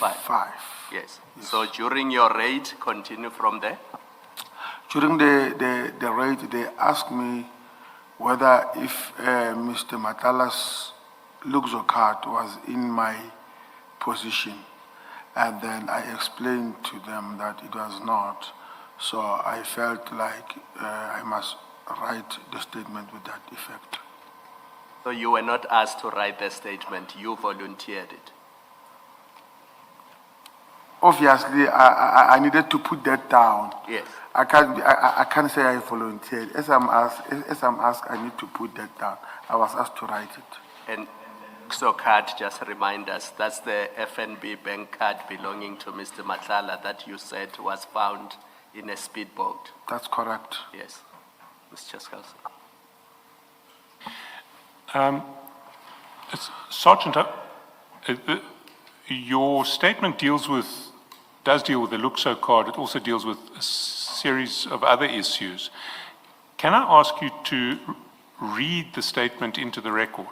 5. Yes. So during your raid, continue from there. During the raid, they asked me whether if Mr. Matala's Luxo card was in my position. And then I explained to them that it was not. So I felt like I must write the statement with that effect. So you were not asked to write the statement, you volunteered it. Obviously, I needed to put that down. Yes. I can't say I volunteered. As I'm asked, I need to put that down. I was asked to write it. And so card, just remind us, that's the FNB bank card belonging to Mr. Matlala that you said was found in a speedboat. That's correct. Yes. Mr. Chaskowski. Sergeant, your statement does deal with the Luxo card. It also deals with a series of other issues. Can I ask you to read the statement into the record?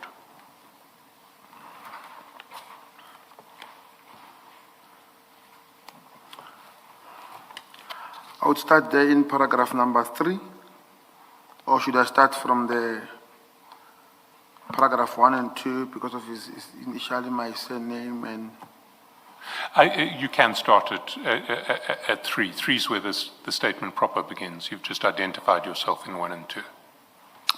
I would start there in paragraph number 3, or should I start from the paragraph 1 and 2 because of his initially my surname and... You can start at 3. 3 is where the statement proper begins. You've just identified yourself in 1 and 2.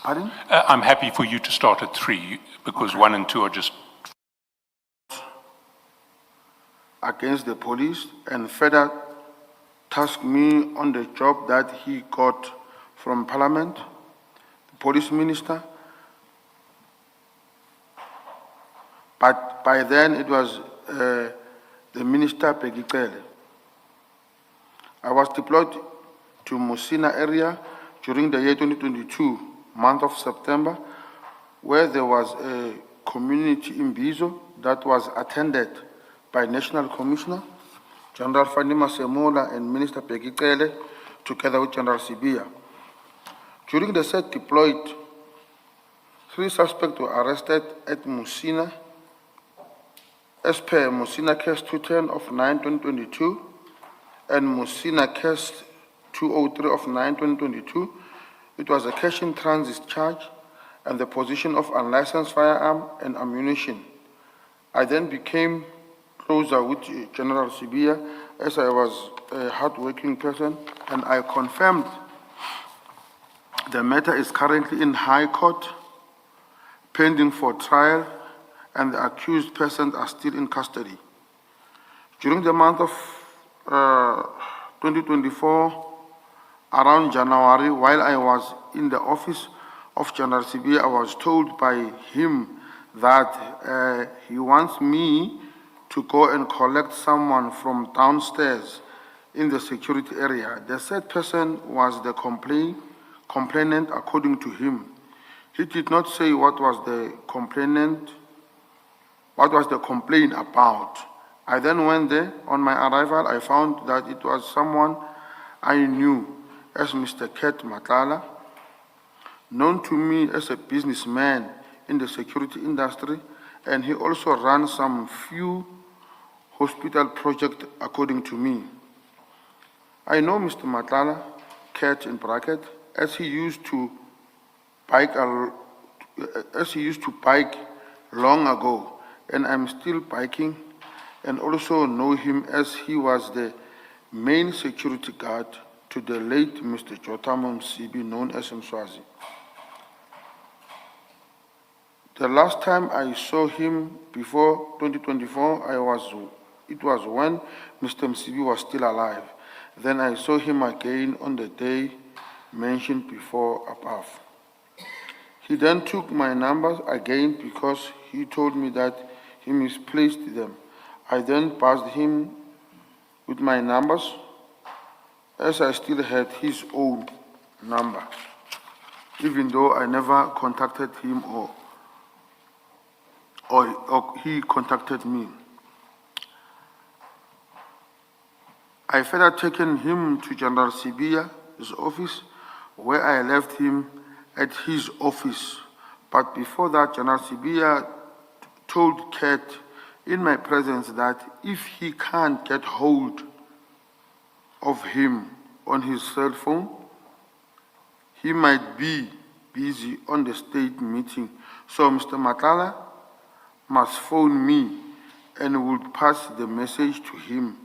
Pardon? I'm happy for you to start at 3 because 1 and 2 are just... Against the police and further tasked me on the job that he got from Parliament, the police minister. But by then it was the minister Pegicele. I was deployed to Musina area during the year 2022, month of September, where there was a community in Bizo that was attended by National Commissioner, General Fanima Semola and Minister Pegicele, together with General Sibia. During the said deployed, 3 suspects were arrested at Musina, as per Musina Case 210 of 9/2022 and Musina Case 203 of 9/2022. It was a cash in transit charge and the possession of unlicensed firearm and ammunition. I then became closer with General Sibia as I was a hard-working person, and I confirmed the matter is currently in High Court, pending for trial, and the accused persons are still in custody. During the month of 2024, around January, while I was in the office of General Sibia, I was told by him that he wants me to go and collect someone from downstairs in the security area. The said person was the complainant according to him. He did not say what was the complaint about. I then went there. On my arrival, I found that it was someone I knew as Mr. Ket Matlala, known to me as a businessman in the security industry, and he also ran some few hospital projects according to me. I know Mr. Matlala, Ket in bracket, as he used to bike long ago, and I'm still biking, and also know him as he was the main security guard to the late Mr. Jotamon Msibi, known as Mswazi. The last time I saw him before 2024, it was when Mr. Msibi was still alive. Then I saw him again on the day mentioned before above. He then took my numbers again because he told me that he misplaced them. I then passed him with my numbers as I still had his own number, even though I never contacted him or he contacted me. I further taken him to General Sibia's office, where I left him at his office. But before that, General Sibia told Ket in my presence that if he can't get hold of him on his cell phone, he might be busy on the state meeting. So Mr. Matlala must phone me and would pass the message to him.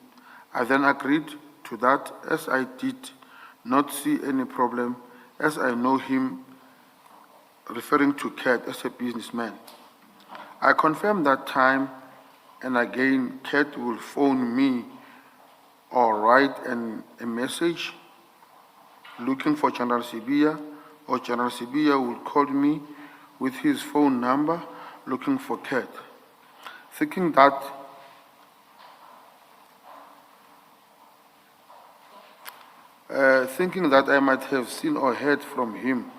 I then agreed to that, as I did not see any problem, as I know him, referring to Kat as a businessman. I confirmed that time, and again, Kat will phone me or write a message looking for General Sibia, or General Sibia will call me with his phone number looking for Kat. Thinking that I might have seen or heard from him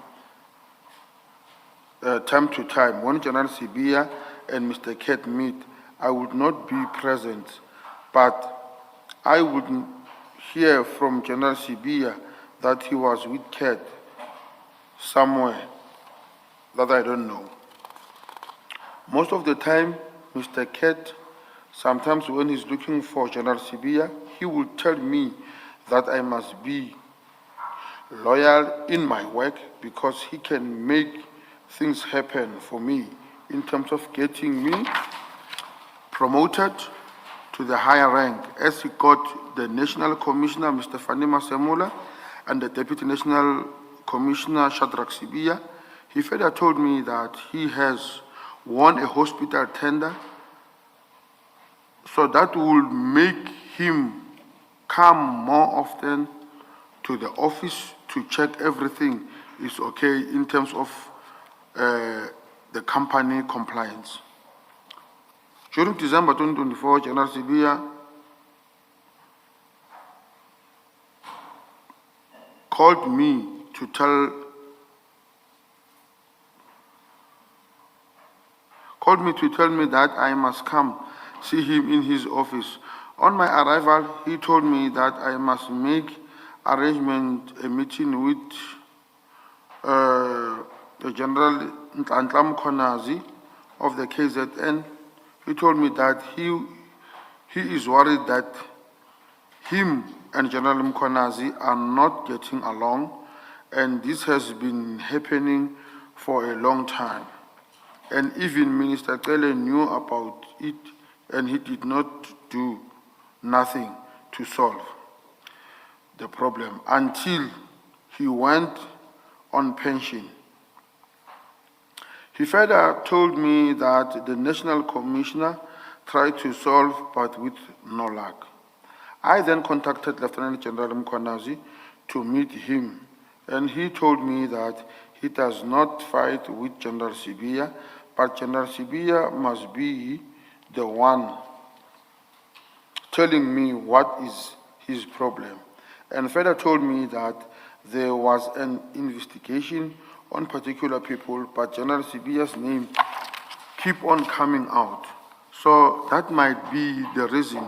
time to time. When General Sibia and Mr. Kat meet, I would not be present, but I would hear from General Sibia that he was with Kat somewhere that I don't know. Most of the time, Mr. Kat, sometimes when he's looking for General Sibia, he will tell me that I must be loyal in my work because he can make things happen for me in terms of getting me promoted to the higher rank, as he got the National Commissioner, Mr. Fanima Semula, and the Deputy National Commissioner, Shadrach Sibia. He further told me that he has won a hospital tender, so that will make him come more often to the office to check everything is okay in terms of the company compliance. During December 2024, General Sibia called me to tell me that I must come see him in his office. On my arrival, he told me that I must make arrangement a meeting with the General Nkosi of the KZN. He told me that he is worried that him and General Nkosi are not getting along, and this has been happening for a long time. And even Minister Cele knew about it, and he did not do nothing to solve the problem until he went on pension. He further told me that the National Commissioner tried to solve, but with no luck. I then contacted Lieutenant General Nkosi to meet him, and he told me that he does not fight with General Sibia, but General Sibia must be the one telling me what is his problem, and further told me that there was an investigation on particular people, but General Sibia's name keep on coming out. So that might be the reason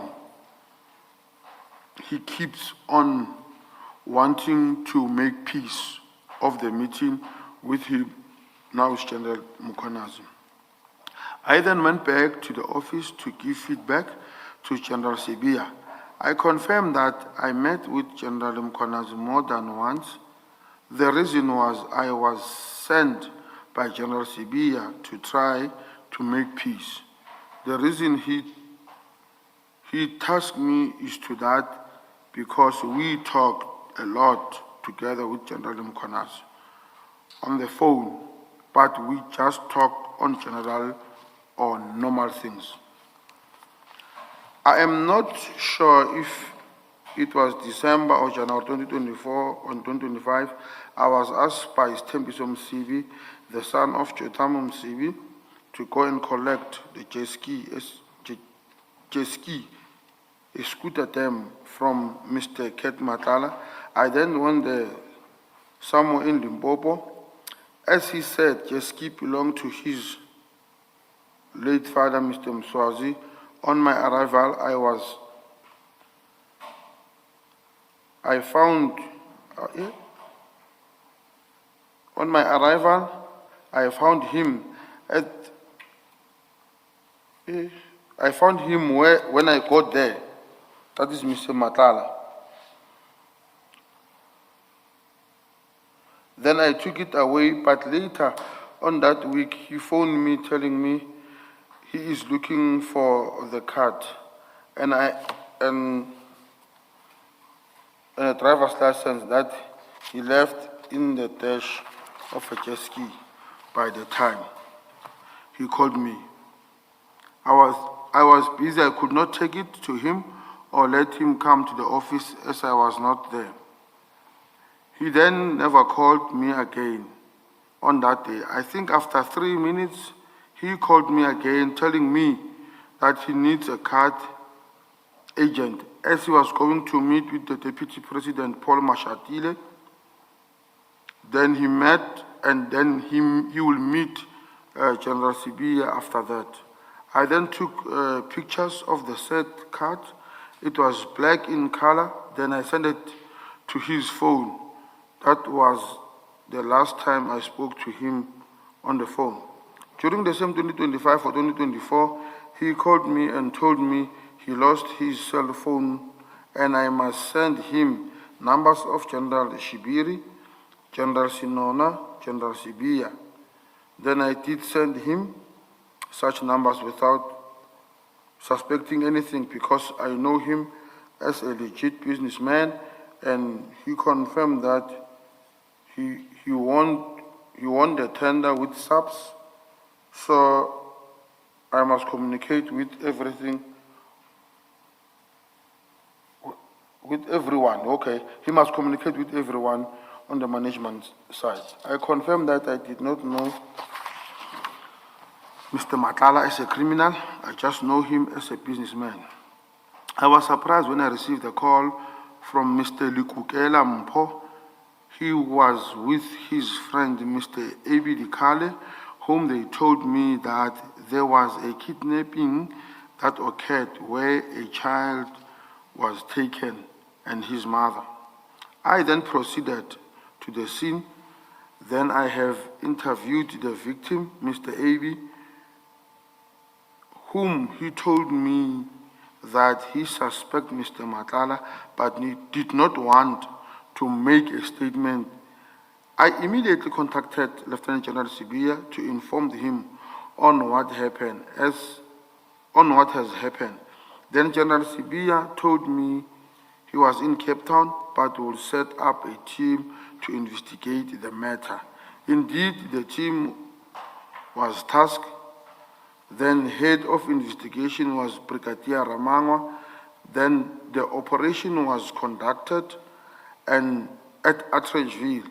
he keeps on wanting to make peace of the meeting with him, now is General Nkosi. I then went back to the office to give feedback to General Sibia. I confirmed that I met with General Nkosi more than once. The reason was I was sent by General Sibia to try to make peace. The reason he tasked me is to that because we talked a lot together with General Nkosi on the phone, but we just talked on general or normal things. I am not sure if it was December or January 2024 or 2025, I was asked by Stembiso Msibi, the son of Jotamu Msibi, to go and collect the jet ski, a scooter dam from Mr. Kat Matlala. I then went there somewhere in Limpopo. As he said, jet ski belonged to his late father, Mr. Mswazi. On my arrival, I found him at I found him when I got there. That is Mr. Matala. Then I took it away, but later on that week, he phoned me telling me he is looking for the card and a driver's license that he left in the dash of a jet ski by the time he called me. I was busy, I could not take it to him or let him come to the office as I was not there. He then never called me again on that day. I think after 3 minutes, he called me again telling me that he needs a card agent as he was going to meet with the Deputy President, Paul Mashatile. Then he met and then he will meet General Sibiya after that. I then took pictures of the said card. It was black in color. Then I sent it to his phone. That was the last time I spoke to him on the phone. During the same 2025 or 2024, he called me and told me he lost his cell phone and I must send him numbers of General Shibiri, General Sinona, General Sibiya. Then I did send him such numbers without suspecting anything because I know him as a legit businessman, and he confirmed that he won the tender with subs, so I must communicate with everyone. Okay, he must communicate with everyone on the management side. I confirmed that I did not know Mr. Matala as a criminal. I just know him as a businessman. I was surprised when I received a call from Mr. Likukela Mpo. He was with his friend, Mr. Abi Dikale, whom they told me that there was a kidnapping that occurred where a child was taken and his mother. I then proceeded to the scene. Then I have interviewed the victim, Mr. Abi, whom he told me that he suspects Mr. Matala, but he did not want to make a statement. I immediately contacted Lieutenant General Sibiya to inform him on what happened, on what has happened. Then General Sibiya told me he was in Cape Town, but will set up a team to investigate the matter. Indeed, the team was tasked. Then head of investigation was Brigadier Ramangwa. Then the operation was conducted and at Atteridgeville,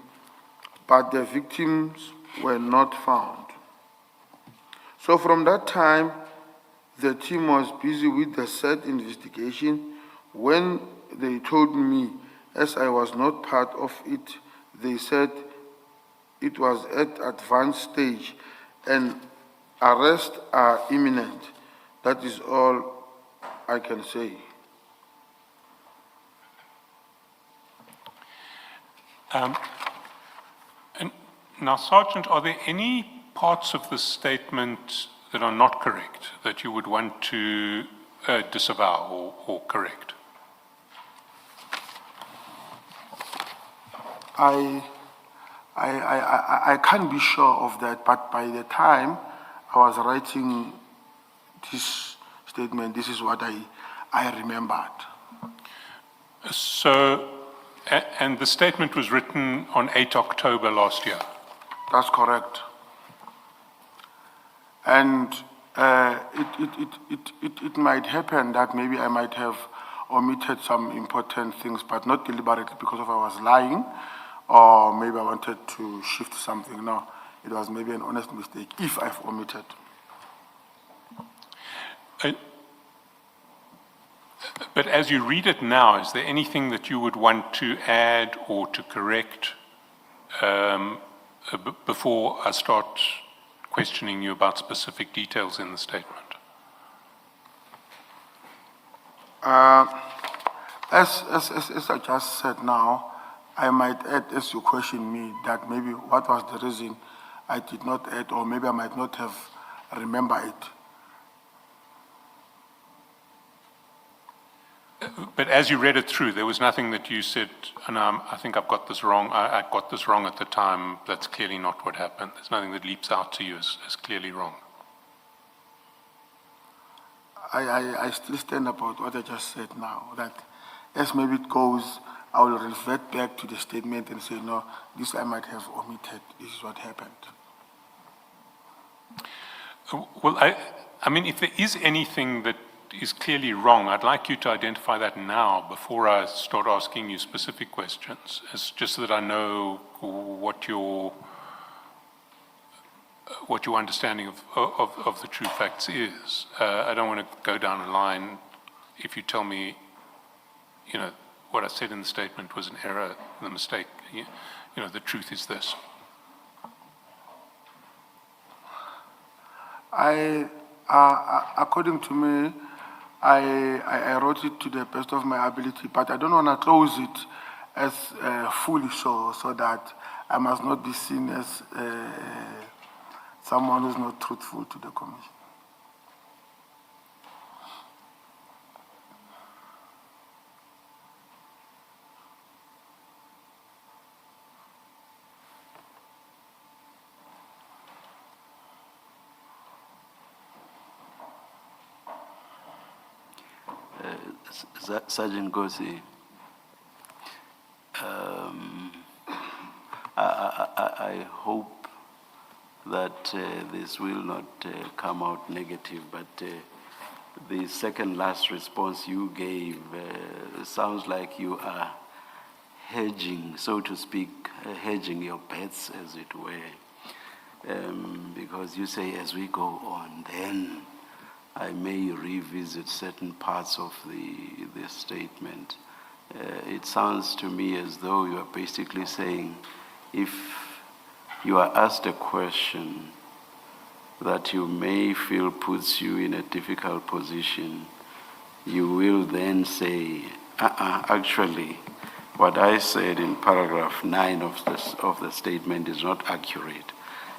but the victims were not found. So from that time, the team was busy with the said investigation. When they told me, as I was not part of it, they said it was at advanced stage and arrests are imminent. That is all I can say. And now, Sergeant, are there any parts of the statement that are not correct that you would want to disavow or correct? I can't be sure of that, but by the time I was writing this statement, this is what I remembered. So, and the statement was written on 8 October last year? That's correct. And it might happen that maybe I might have omitted some important things, but not deliberately because of I was lying, or maybe I wanted to shift something. No, it was maybe an honest mistake if I've omitted. But as you read it now, is there anything that you would want to add or to correct before I start questioning you about specific details in the statement? As I just said now, I might add, as you question me, that maybe what was the reason I did not add, or maybe I might not have remembered it. But as you read it through, there was nothing that you said, and I think I've got this wrong, I got this wrong at the time, that's clearly not what happened. There's nothing that leaps out to you as clearly wrong. I still stand about what I just said now, that as maybe it goes, I will revert back to the statement and say, no, this I might have omitted, this is what happened. Well, I mean, if there is anything that is clearly wrong, I'd like you to identify that now before I start asking you specific questions, just so that I know what your understanding of the true facts is. I don't want to go down a line if you tell me, you know, what I said in the statement was an error, the mistake, you know, the truth is this. According to me, I wrote it to the best of my ability, but I don't want to close it as fully so that I must not be seen as someone who's not truthful to the commission. Sergeant Nkosi, I hope that this will not come out negative, but the second last response you gave sounds like you are hedging, so to speak, hedging your bets, as it were, because you say as we go on, then I may revisit certain parts of the statement. It sounds to me as though you are basically saying, if you are asked a question that you may feel puts you in a difficult position, you will then say, actually, what I said in paragraph 9 of the statement is not accurate.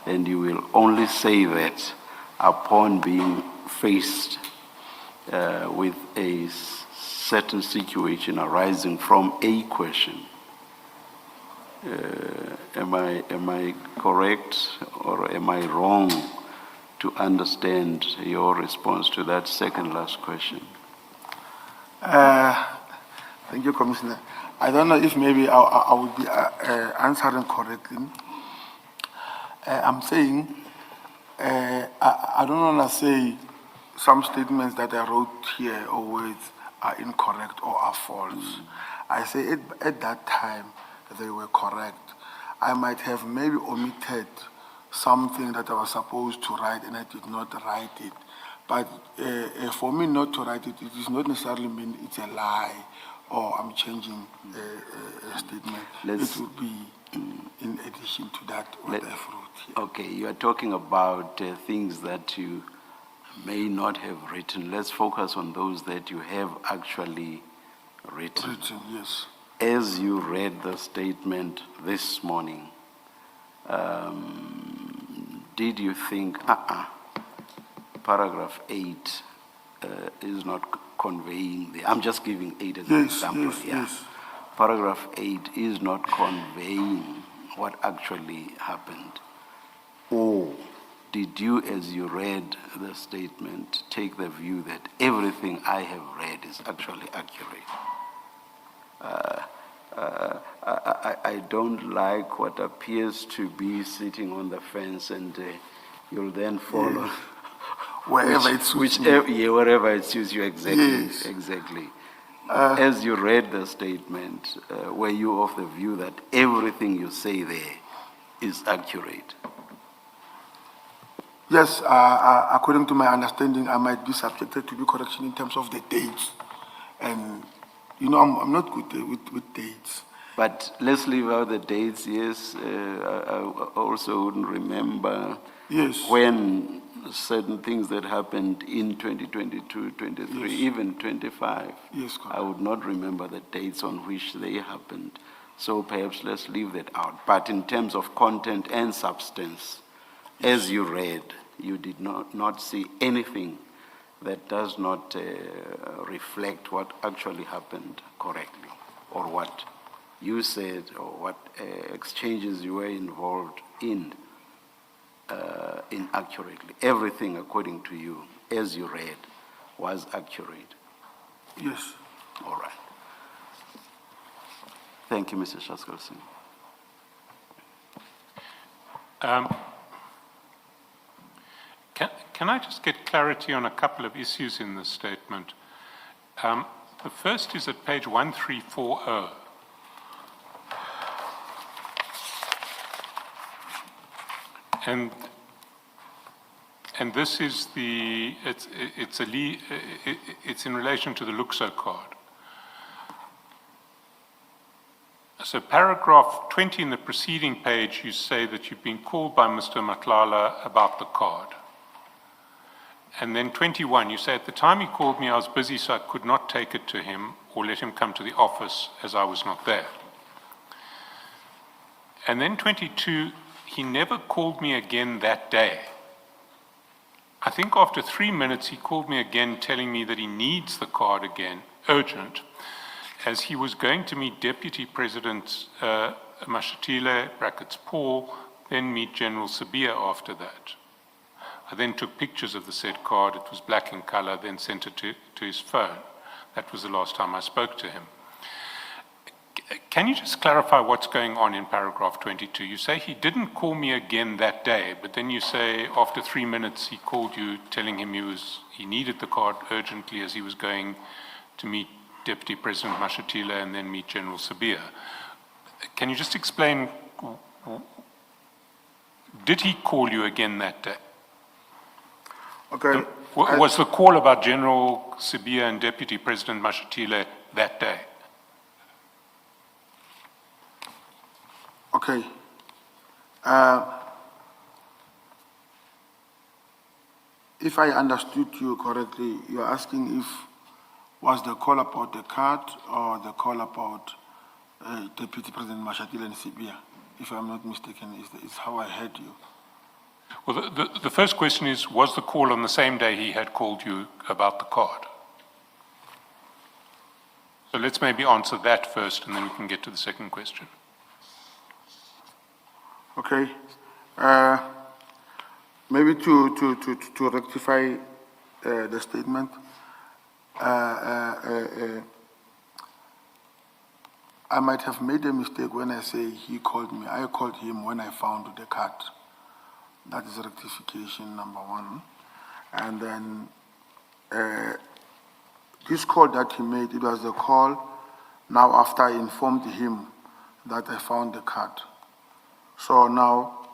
And you will only say that upon being faced with a certain situation arising from a question. Am I correct or am I wrong to understand your response to that second last question? Thank you, Commissioner. I don't know if maybe I would be answering correctly. I'm saying, I don't want to say some statements that I wrote here or words are incorrect or are false. I say at that time they were correct. I might have maybe omitted something that I was supposed to write and I did not write it. But for me not to write it, it does not necessarily mean it's a lie or I'm changing a statement. It would be in addition to that what I've wrote here. Okay, you are talking about things that you may not have written. Let's focus on those that you have actually written. Yes. As you read the statement this morning, did you think, paragraph 8 is not conveying the, I'm just giving 8 as an example. Yes. Paragraph 8 is not conveying what actually happened? Or did you, as you read the statement, take the view that everything I have read is actually accurate? I don't like what appears to be sitting on the fence, and you'll then follow wherever it suits wherever it suits you. Exactly. Yes. Exactly. As you read the statement, were you of the view that everything you say there is accurate? Yes, according to my understanding, I might be subjected to the correction in terms of the dates. And, you know, I'm not good with dates. But let's leave out the dates, yes. I also wouldn't remember when certain things that happened in 2022, 23, even 25. Yes, correct. I would not remember the dates on which they happened. So perhaps let's leave that out. But in terms of content and substance, as you read, you did not see anything that does not reflect what actually happened correctly, or what you said, or what exchanges you were involved in inaccurately. Everything, according to you, as you read, was accurate. Yes. All right. Thank you, Mr. Shaskalsing. Can I just get clarity on a couple of issues in this statement? The first is at page 1340. And this is it's in relation to the Luxo card. So paragraph 20 in the preceding page, you say that you've been called by Mr. Matlala about the card. And then 21, you say, at the time he called me, I was busy, so I could not take it to him or let him come to the office as I was not there. And then 22, he never called me again that day. I think after 3 minutes, he called me again, telling me that he needs the card again, urgent, as he was going to meet Deputy President Mashatile, brackets Paul, then meet General Sabia after that. I then took pictures of the said card. It was black in color, then sent it to his phone. That was the last time I spoke to him. Can you just clarify what's going on in paragraph 22? You say he didn't call me again that day, but then you say after 3 minutes he called you telling him he needed the card urgently as he was going to meet Deputy President Mashatile and then meet General Sabia. Can you just explain, did he call you again that day? Okay. Was the call about General Sabia and Deputy President Mashatile that day? Okay. If I understood you correctly, you're asking if was the call about the card or the call about Deputy President Mashatile and Sabia, if I'm not mistaken, is how I heard you. Well, the first question is, was the call on the same day he had called you about the card? So let's maybe answer that first, and then we can get to the second question. Okay. Maybe to rectify the statement, I might have made a mistake when I say he called me. I called him when I found the card. That is rectification number one. And then this call that he made, it was a call now after I informed him that I found the card. So now,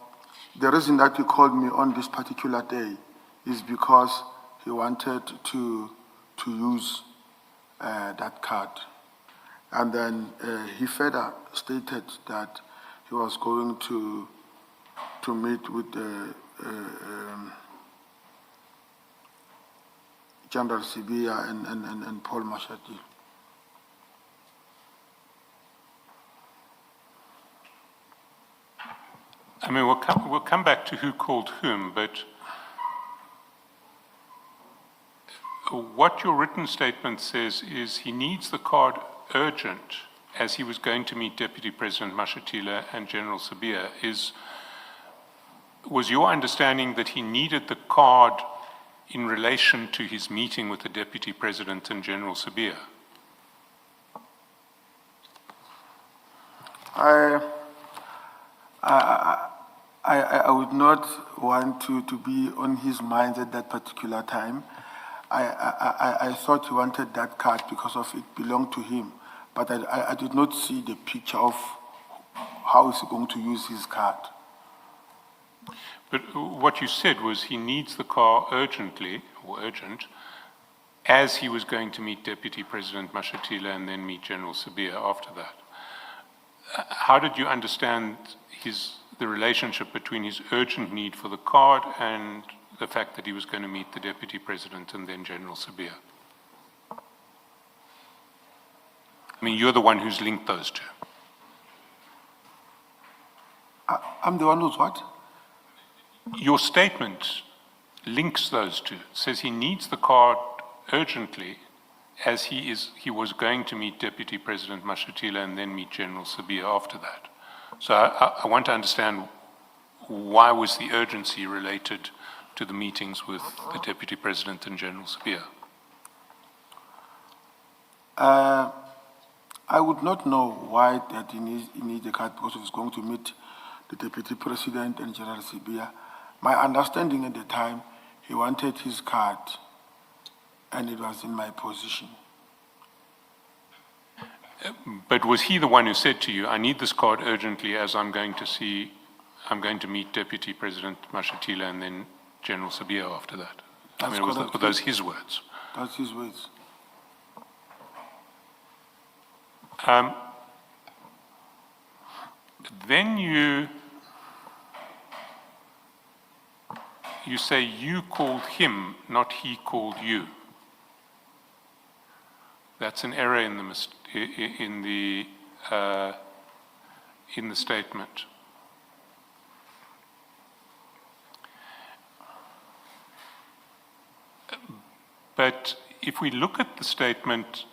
the reason that he called me on this particular day is because he wanted to use that card. And then he further stated that he was going to meet with General Sabia and Paul Mashatile. I mean, we'll come back to who called whom, but what your written statement says is he needs the card urgent as he was going to meet Deputy President Mashatile and General Sabia. Was your understanding that he needed the card in relation to his meeting with the Deputy President and General Sabia? I would not want to be on his mind at that particular time. I thought he wanted that card because of it belonged to him, but I did not see the picture of how is he going to use his card. But what you said was he needs the car urgently, or urgent, as he was going to meet Deputy President Mashatile and then meet General Sabia after that. How did you understand the relationship between his urgent need for the card and the fact that he was going to meet the Deputy President and then General Sabia? I mean, you're the one who's linked those two. I'm the one who's what? Your statement links those two. It says he needs the card urgently, as he was going to meet Deputy President Mashatile and then meet General Sabia after that. So I want to understand, why was the urgency related to the meetings with the Deputy President and General Sabia? I would not know why that he needs the card, because he was going to meet the Deputy President and General Sabia. My understanding at the time, he wanted his card, and it was in my possession. But was he the one who said to you, I need this card urgently, as I'm going to meet Deputy President Mashatile and then General Sabia after that? That's correct. Were those his words? That's his words. Then you say you called him, not he called you. That's an error in the statement. But if we look at the statement,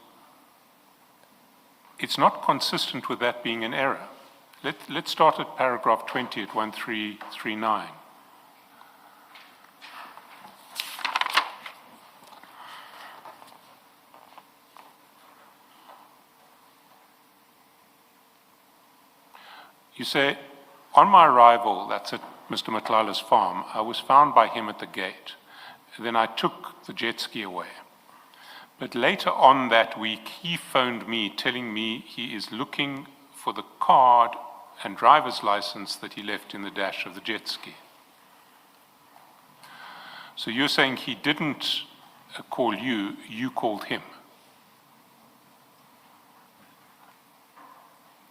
it's not consistent with that being an error. Let's start at paragraph 20 at 1339. You say, on my arrival, that's at Mr. Matlala's farm, I was found by him at the gate. Then I took the jet ski away. But later on that week, he phoned me telling me he is looking for the card and driver's license that he left in the dash of the jet ski. So you're saying he didn't call you, you called him.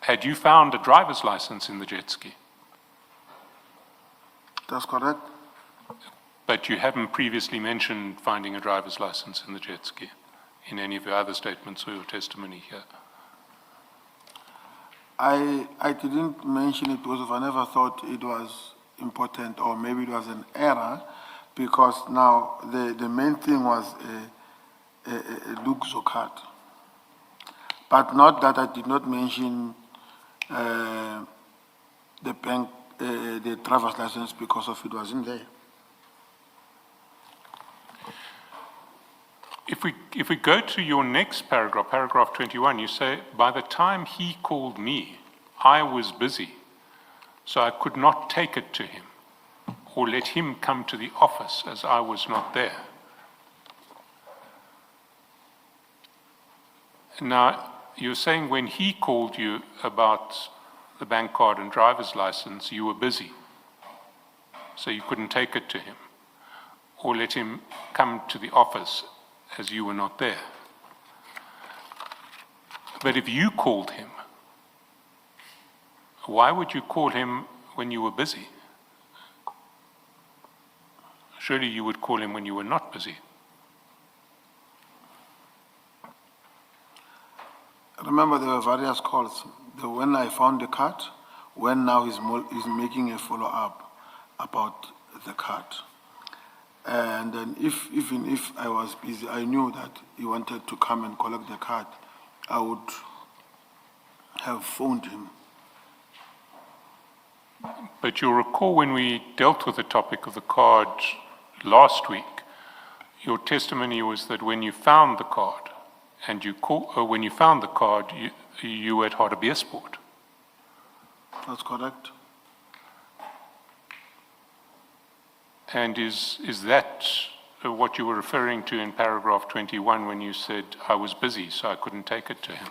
Had you found a driver's license in the jet ski? That's correct. But you haven't previously mentioned finding a driver's license in the jet ski in any of your other statements or your testimony here? I didn't mention it because I never thought it was important, or maybe it was an error, because now the main thing was a Luxo card. But not that I did not mention the bank, the driver's license, because of it wasn't there. If we go to your next paragraph, paragraph 21, you say, by the time he called me, I was busy, so I could not take it to him or let him come to the office as I was not there. Now, you're saying when he called you about the bank card and driver's license, you were busy, so you couldn't take it to him or let him come to the office as you were not there. But if you called him, why would you call him when you were busy? Surely you would call him when you were not busy. Remember, there were various calls. When I found the card, when now he's making a follow-up about the card. And then even if I was busy, I knew that he wanted to come and collect the card. I would have phoned him. But you'll recall when we dealt with the topic of the card last week, your testimony was that when you found the card, and when you found the card, you were at Hardebeesport. That's correct. And is that what you were referring to in paragraph 21 when you said, I was busy, so I couldn't take it to him?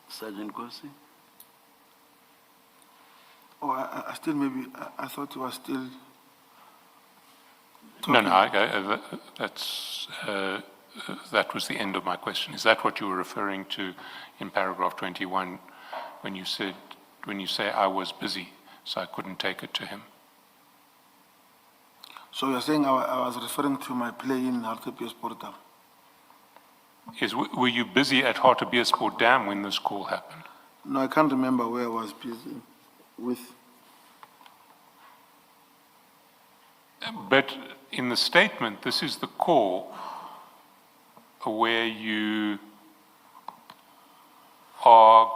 Sergeant Nkosi? Oh, I still maybe, I thought it was still... No, that was the end of my question. Is that what you were referring to in paragraph 21 when you say I was busy, so I couldn't take it to him? So you're saying I was referring to my play in Hartbeespoort Dam? Yes, were you busy at Hartbeespoort Dam when this call happened? No, I can't remember where I was busy with. But in the statement, this is the call where you are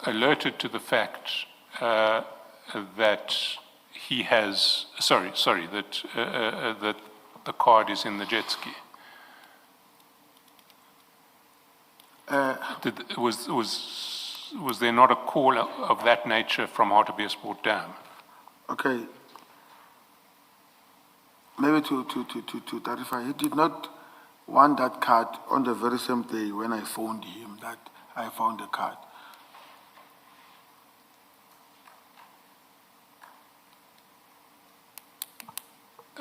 alerted to the fact that he has, that the card is in the jet ski. Was there not a call of that nature from Hartbeespoort Dam? Okay. Maybe to clarify, he did not want that card on the very same day when I phoned him that I found the card.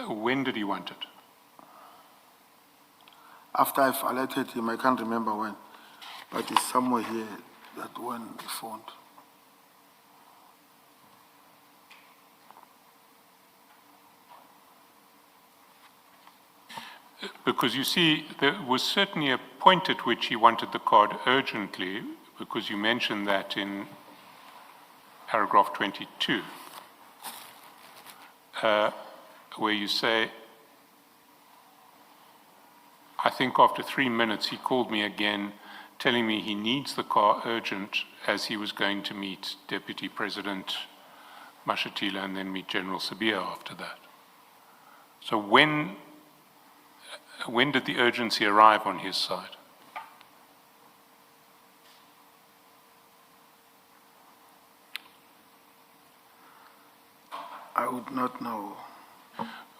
When did he want it? After I've alerted him, I can't remember when, but it's somewhere here that when he phoned. Because you see, there was certainly a point at which he wanted the card urgently, because you mentioned that in paragraph 22, where you say, I think after 3 minutes he called me again, telling me he needs the car urgent as he was going to meet Deputy President Mashatile and then meet General Sabia after that. So when did the urgency arrive on his side? I would not know.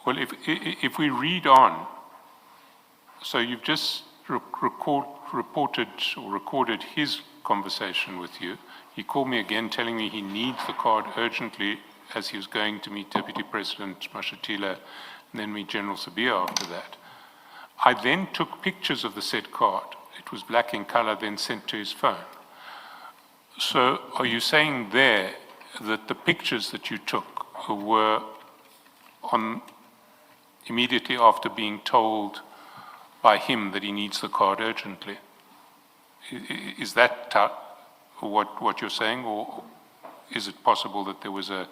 Well, if we read on, so you've just recorded his conversation with you. He called me again telling me he needs the card urgently as he was going to meet Deputy President Mashatile and then meet General Sabia after that. I then took pictures of the said card. It was black in color, then sent to his phone. So are you saying there that the pictures that you took were on immediately after being told by him that he needs the card urgently? Is that what you're saying, or is it possible that there was a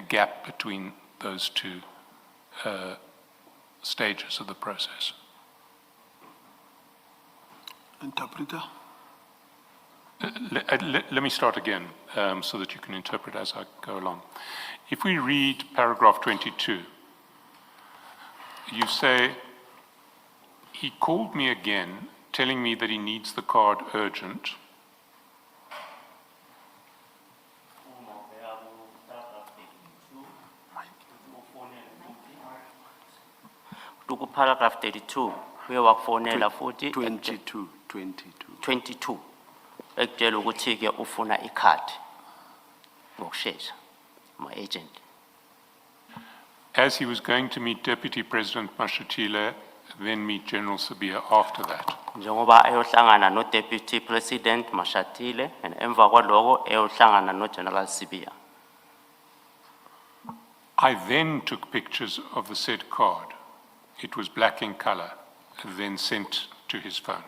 gap between those two stages of the process? Interpreter? Let me start again so that you can interpret as I go along. If we read paragraph 22, you say, he called me again telling me that he needs the card urgent. Look paragraph 32, we work for Nela 40. 22. 22. Ekutshela ukuthi ke ufuna ikhadi ngokusheshsha my agent. As he was going to meet Deputy President Mashatile, then meet General Sabia after that. Njengoba eyohlangana no Deputy President Mashatile and emva kwaloko eyohlangana no General Sabia. I then took pictures of the said card. It was black in color, then sent to his phone.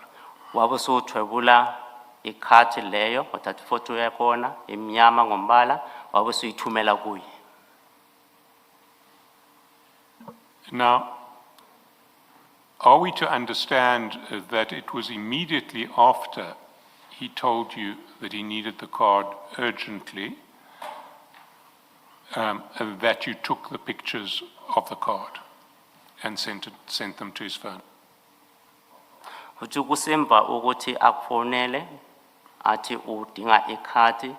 Wabusuthwebula ikhadi leyo wathatha ifoto yakhona imnyama ngombala wabusuyithumela kuye. Now, are we to understand that it was immediately after he told you that he needed the card urgently that you took the pictures of the card and sent them to his phone? Uthi kusemva ukuthi akufonele athi udinga ikhadi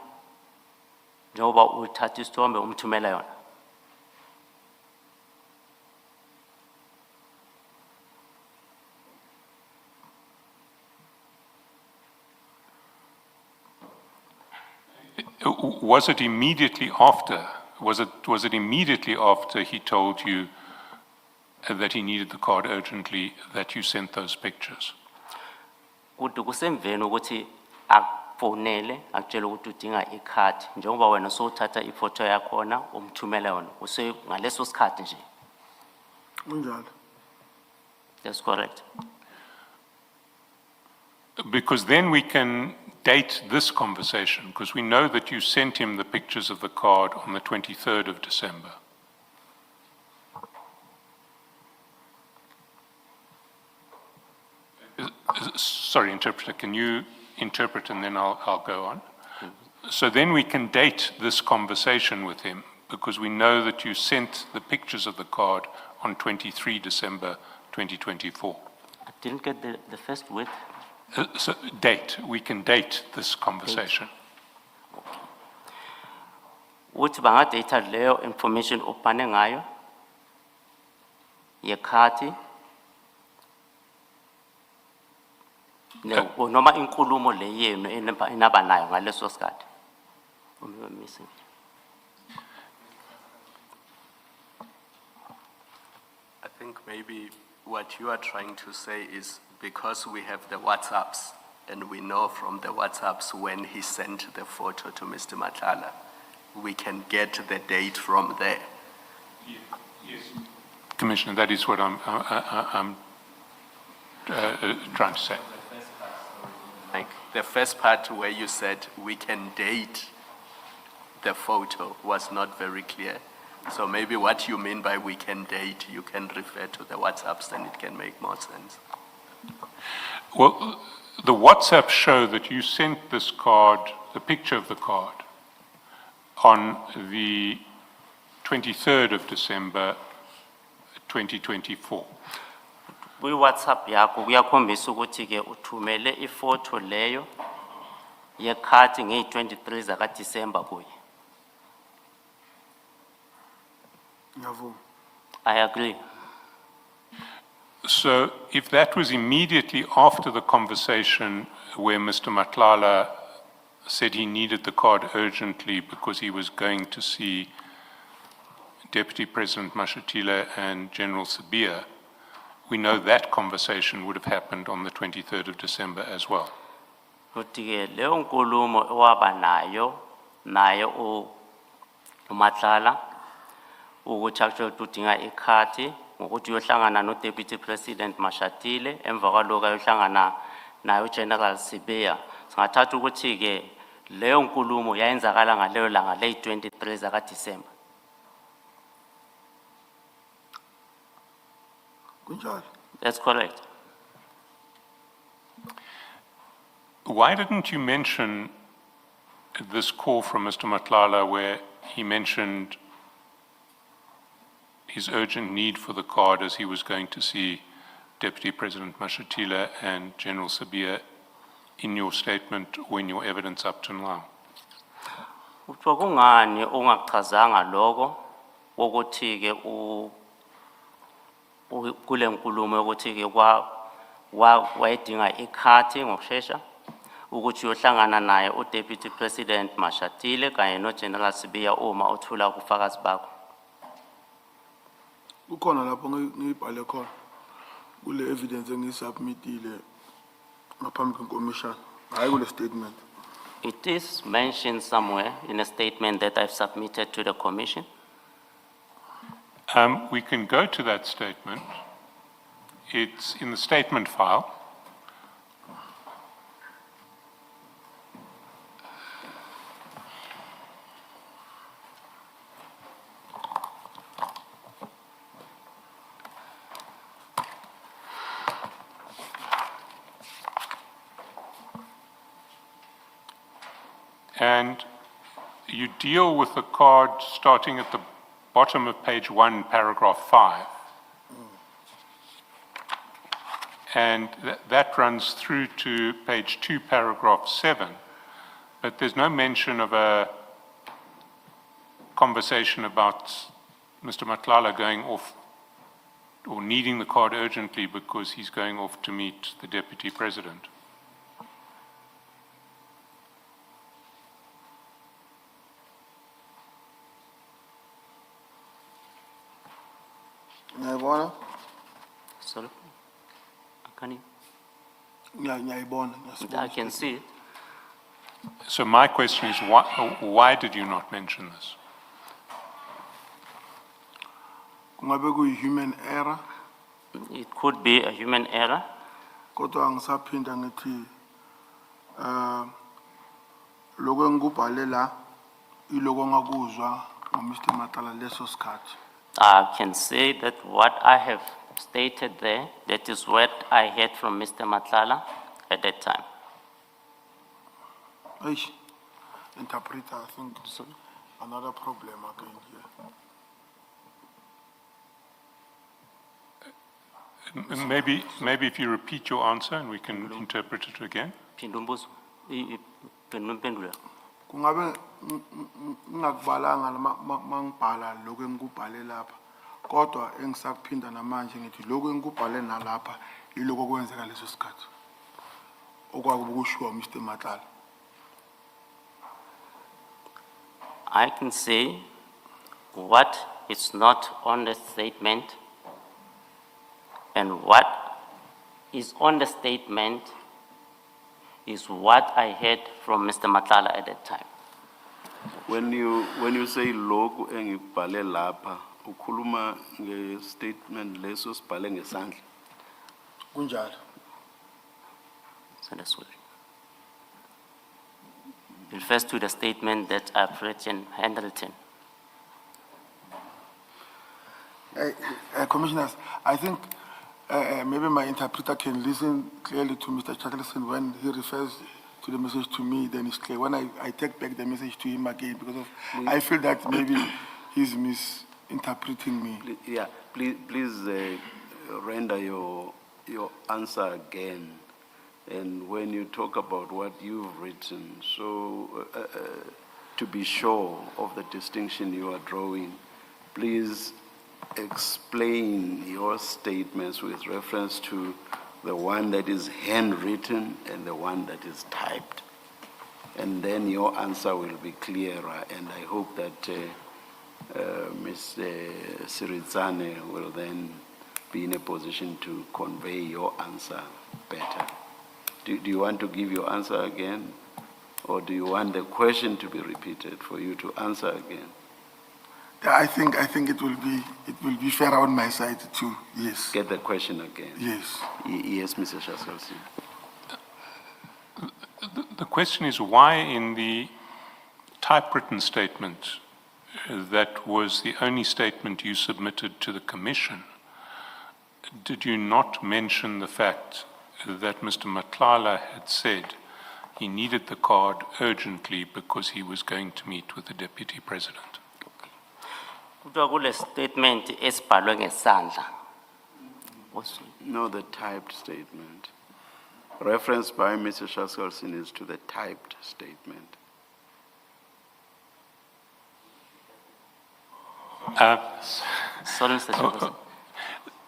njengoba uthatha isithombe umthumela yona. Was it immediately after? Was it immediately after he told you that he needed the card urgently that you sent those pictures? Kuthi kusemveni ukuthi akufonele akutshela ukuthi udinga ikhadi njengoba wena sowuthatha ifoto yakhona umthumele yona ngaleso sikhathi nje. Kunjalo. That's correct. Because then we can date this conversation, because we know that you sent him the pictures of the card on the 23rd of December. Sorry, interpreter, can you interpret and then I'll go on? So then we can date this conversation with him, because we know that you sent the pictures of the card on 23 December 2024. I didn't get the first word. So date, we can date this conversation. Uthi bangadata leyo information opane ngayo yekhati noma inkulumo le yenu enaba nayo ngaleso sikhathi. Missing. I think maybe what you are trying to say is because we have the WhatsApps and we know from the WhatsApps when he sent the photo to Mr. Matlala, we can get the date from there. Yes. Commissioner, that is what I'm trying to say. Like the first part where you said we can date the photo was not very clear. So maybe what you mean by we can date, you can refer to the WhatsApps, then it can make more sense. Well, the WhatsApp show that you sent this card, the picture of the card, on the 23rd of December 2024. Kwi WhatsApp yakho kuyakhombisa ukuthi ke uthumele ifoto leyo yekhati nge-23 zaka December kuye. Ngiyavuma. I agree. So if that was immediately after the conversation where Mr. Matlala said he needed the card urgently because he was going to see Deputy President Mashatile and General Sabia, we know that conversation would have happened on the 23rd of December as well. Ukuthi ke leyo nkulumo owaba nayo uMatlala ukuthi actually udinga ikhati ngokuthi uyohlangana no Deputy President Mashatile emva kwaloko ayohlangana nayo General Sabia. Singathatha ukuthi ke leyo nkulumo yayenzakala ngaleyo langa le 23 zaka December. Kunjalo. That's correct. Why didn't you mention this call from Mr. Matlala where he mentioned his urgent need for the card as he was going to see Deputy President Mashatile and General Sabia in your statement or in your evidence up to now? Uthiwa kungani ungachazanga lokho ukuthi ke kule nkulumo ukuthi ke wayedinga ikhati ngokusheshsha ukuthi uyohlangana naye uDeputy President Mashatile kanye noGeneral Sabia uma uthula ubufakazi bakho. Ukhona lapho ngibhale khona kule evidence engisubmitile ngaphambi kweCommission, hayi kule statement. It is mentioned somewhere in a statement that I've submitted to the Commission. We can go to that statement. It's in the statement file. And you deal with the card starting at the bottom of page 1, paragraph 5. And that runs through to page 2, paragraph 7. But there's no mention of a conversation about Mr. Matlala going off or needing the card urgently because he's going off to meet the Deputy President. Ngiyayibona? Sorry. Can you? Ngiyayibona. I can see it. So my question is, why did you not mention this? Kungabe kuyi human error, It could be a human error, kodwa angisaphinda ngithi lokho engikubhale la iloko ngakuzwa ngoMr Matala leso sikhathi. I can say that what I have stated there, that is what I heard from Mr. Matlala at that time. Eish, interpreter, I think another problem again here. Maybe if you repeat your answer and we can interpret it again. Phinda umbuzo. Phendula impendulo. Kungabe ngingakubalanga mangibhala lokho engikubhale lapha, kodwa engisakuphinda namanje ngithi lokho engikubhale nalapha iloko kwenzeka leso sikhathi. Okwakubukushiwa Mr Matala. I can say what is not on the statement and what is on the statement is what I heard from Mr. Matlala at that time. When you say loku engibhale lapha, ukhuluma nge-statement leso sibhale ngesandla. Kunjalo. So that's what it refers to the statement that I've written, handwritten. Commissioners, I think maybe my interpreter can listen clearly to Mr. Charleston when he refers to the message to me, then it's clear. When I take back the message to him again, because of, I feel that maybe he's misinterpreting me. Yeah, please render your answer again. And when you talk about what you've written, so to be sure of the distinction you are drawing, please explain your statements with reference to the one that is handwritten and the one that is typed. And then your answer will be clearer, and I hope that Ms. Siritsane will then be in a position to convey your answer better. Do you want to give your answer again? Or do you want the question to be repeated for you to answer again? Yeah, I think it will be fair on my side too. Yes. Get the question again. Yes. Yes, Mr. Shasolsi. The question is why in the typewritten statement that was the only statement you submitted to the commission, did you not mention the fact that Mr. Matlala had said he needed the card urgently because he was going to meet with the deputy president? Kuthiwa kule statement esibhalwe ngesandla. No, the typed statement. Reference by Mr. Shasolsi is to the typed statement. Sorry, Mr. Chairperson.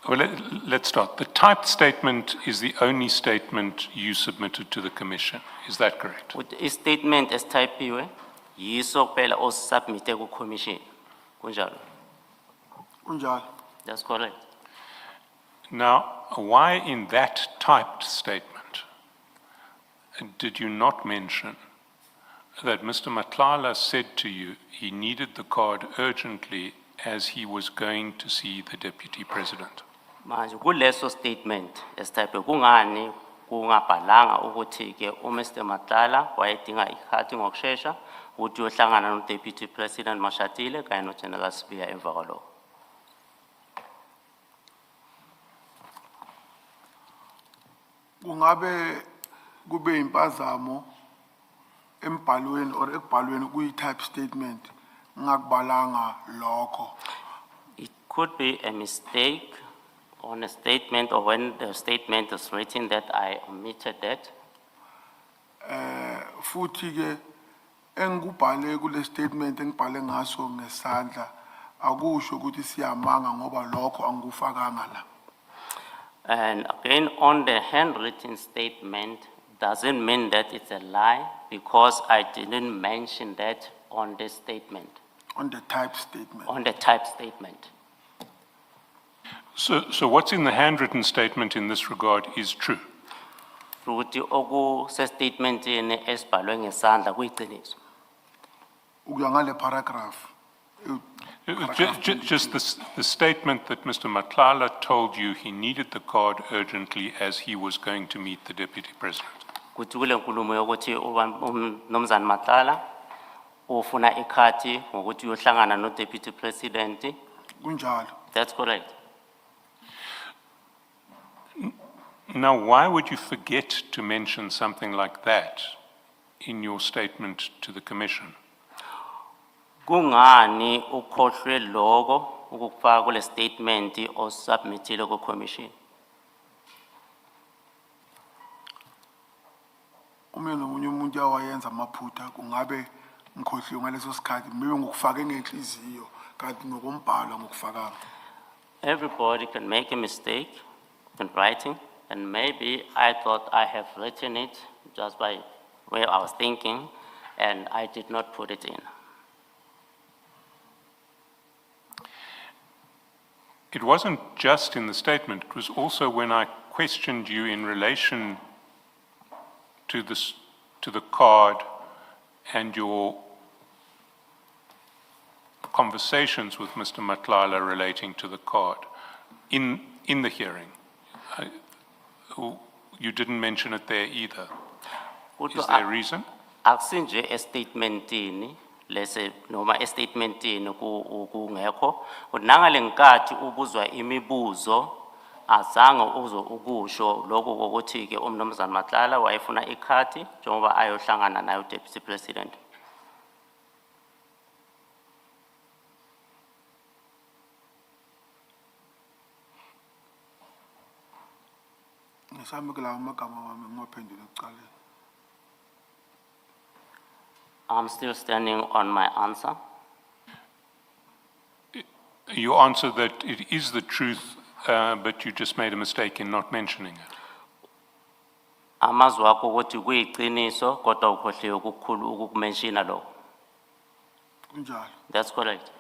Well, let's start. The typed statement is the only statement you submitted to the commission. Is that correct? I-statement esithayipiwe yiso kuphela osubmite ku-commission. Kunjalo. Kunjalo. That's correct. Now, why in that typed statement did you not mention that Mr. Matlala said to you he needed the card urgently as he was going to see the deputy president? Manje kuleso statement esithayipiwe kungani kungabhalanga ukuthi ke uMr. Matlala wayedinga ikhathi ngokusheshsha ukuthi uyohlangana no-deputy president Mashatile kanye no-general Sibiya emva kwalokho. Kungabe kube impazamo embhalweni or ekubhalweni kuyi-type statement ngakubalanga lokho. It could be a mistake on a statement or when the statement is written that I omitted that. Futhi ke engikubhale kule statement engibhale ngaso ngesandla akusho ukuthi siyamanga ngoba lokho angikufakanga la. And again, on the handwritten statement, doesn't mean that it's a lie because I didn't mention that on this statement, On the type statement. on the type statement. So what's in the handwritten statement in this regard is true. Futhi okuse statementini esibhalwe ngesandla kuyiqiniso. Ukuya ngale paragraph. Just the statement that Mr. Matlala told you he needed the card urgently as he was going to meet the Deputy President. Kuthi kule nkulumo yokuthi uMnumzane Matlala ufuna ikhati ngokuthi uyohlangana no Deputy President. Kunjalo. That's correct. Now, why would you forget to mention something like that in your statement to the Commission? Kungani ukhohlwe logo ukufaka kule statement osubmitile ku commission? Uma nomunye umuntu yawayenza amaphutha kungabe ngikhohliwe ngaleso sikhathi maybe ngokufaka ngenhliziyo kanti ngokumbhala ngokufakanga. Everybody can make a mistake in writing, and maybe I thought I have written it just by where I was thinking, and I did not put it in. It wasn't just in the statement, it was also when I questioned you in relation to the card and your conversations with Mr. Matlala relating to the card in the hearing. You didn't mention it there either. Is there a reason? Akusinje estatementini lese noma estatementini kungekho unangale nkathi ubuzwa imibuzo azange uzo ukusho lokho kokuthi ke uMnumzane Matlala wayefuna ikhati njengoba ayohlangana nayo Deputy President. Ngisami kulawo magama wami ngophendula ekuqaleni. I'm still standing on my answer. You answered that it is the truth, but you just made a mistake in not mentioning it. Amazwi akho ukuthi kuyiqiniso kodwa ukhohliwe ukukhulu ukumenshina lo. Kunjalo. That's correct.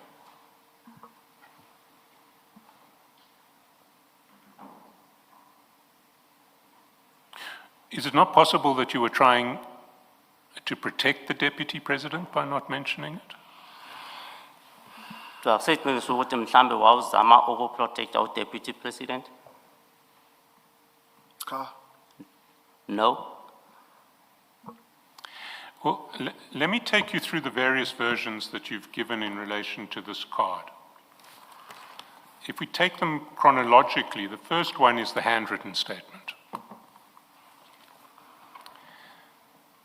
Is it not possible that you were trying to protect the Deputy President by not mentioning it? Akusetshenziswa ukuthi mhlambe wawuzama ukuprotect our Deputy President? Cha. No. Well, let me take you through the various versions that you've given in relation to this card. If we take them chronologically, the first one is the handwritten statement.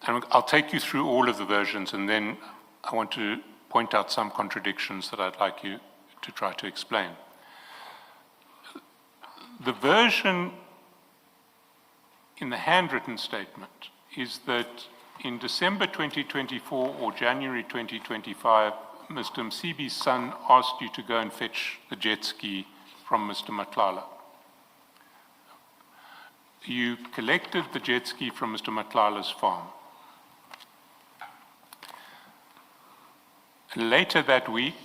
And I'll take you through all of the versions, and then I want to point out some contradictions that I'd like you to try to explain. The version in the handwritten statement is that in December 2024 or January 2025, Mr. Msibi's son asked you to go and fetch the jet ski from Mr. Matlala. You collected the jet ski from Mr. Matlala's farm. Later that week,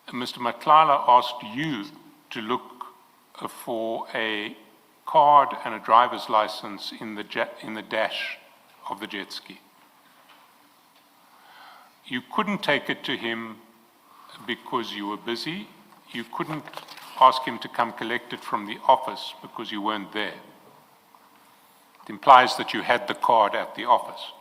Mr. Matlala asked you to look for a card and a driver's license in the dash of the jet ski. You couldn't take it to him because you were busy. You couldn't ask him to come collect it from the office because you weren't there. It implies that you had the card at the office.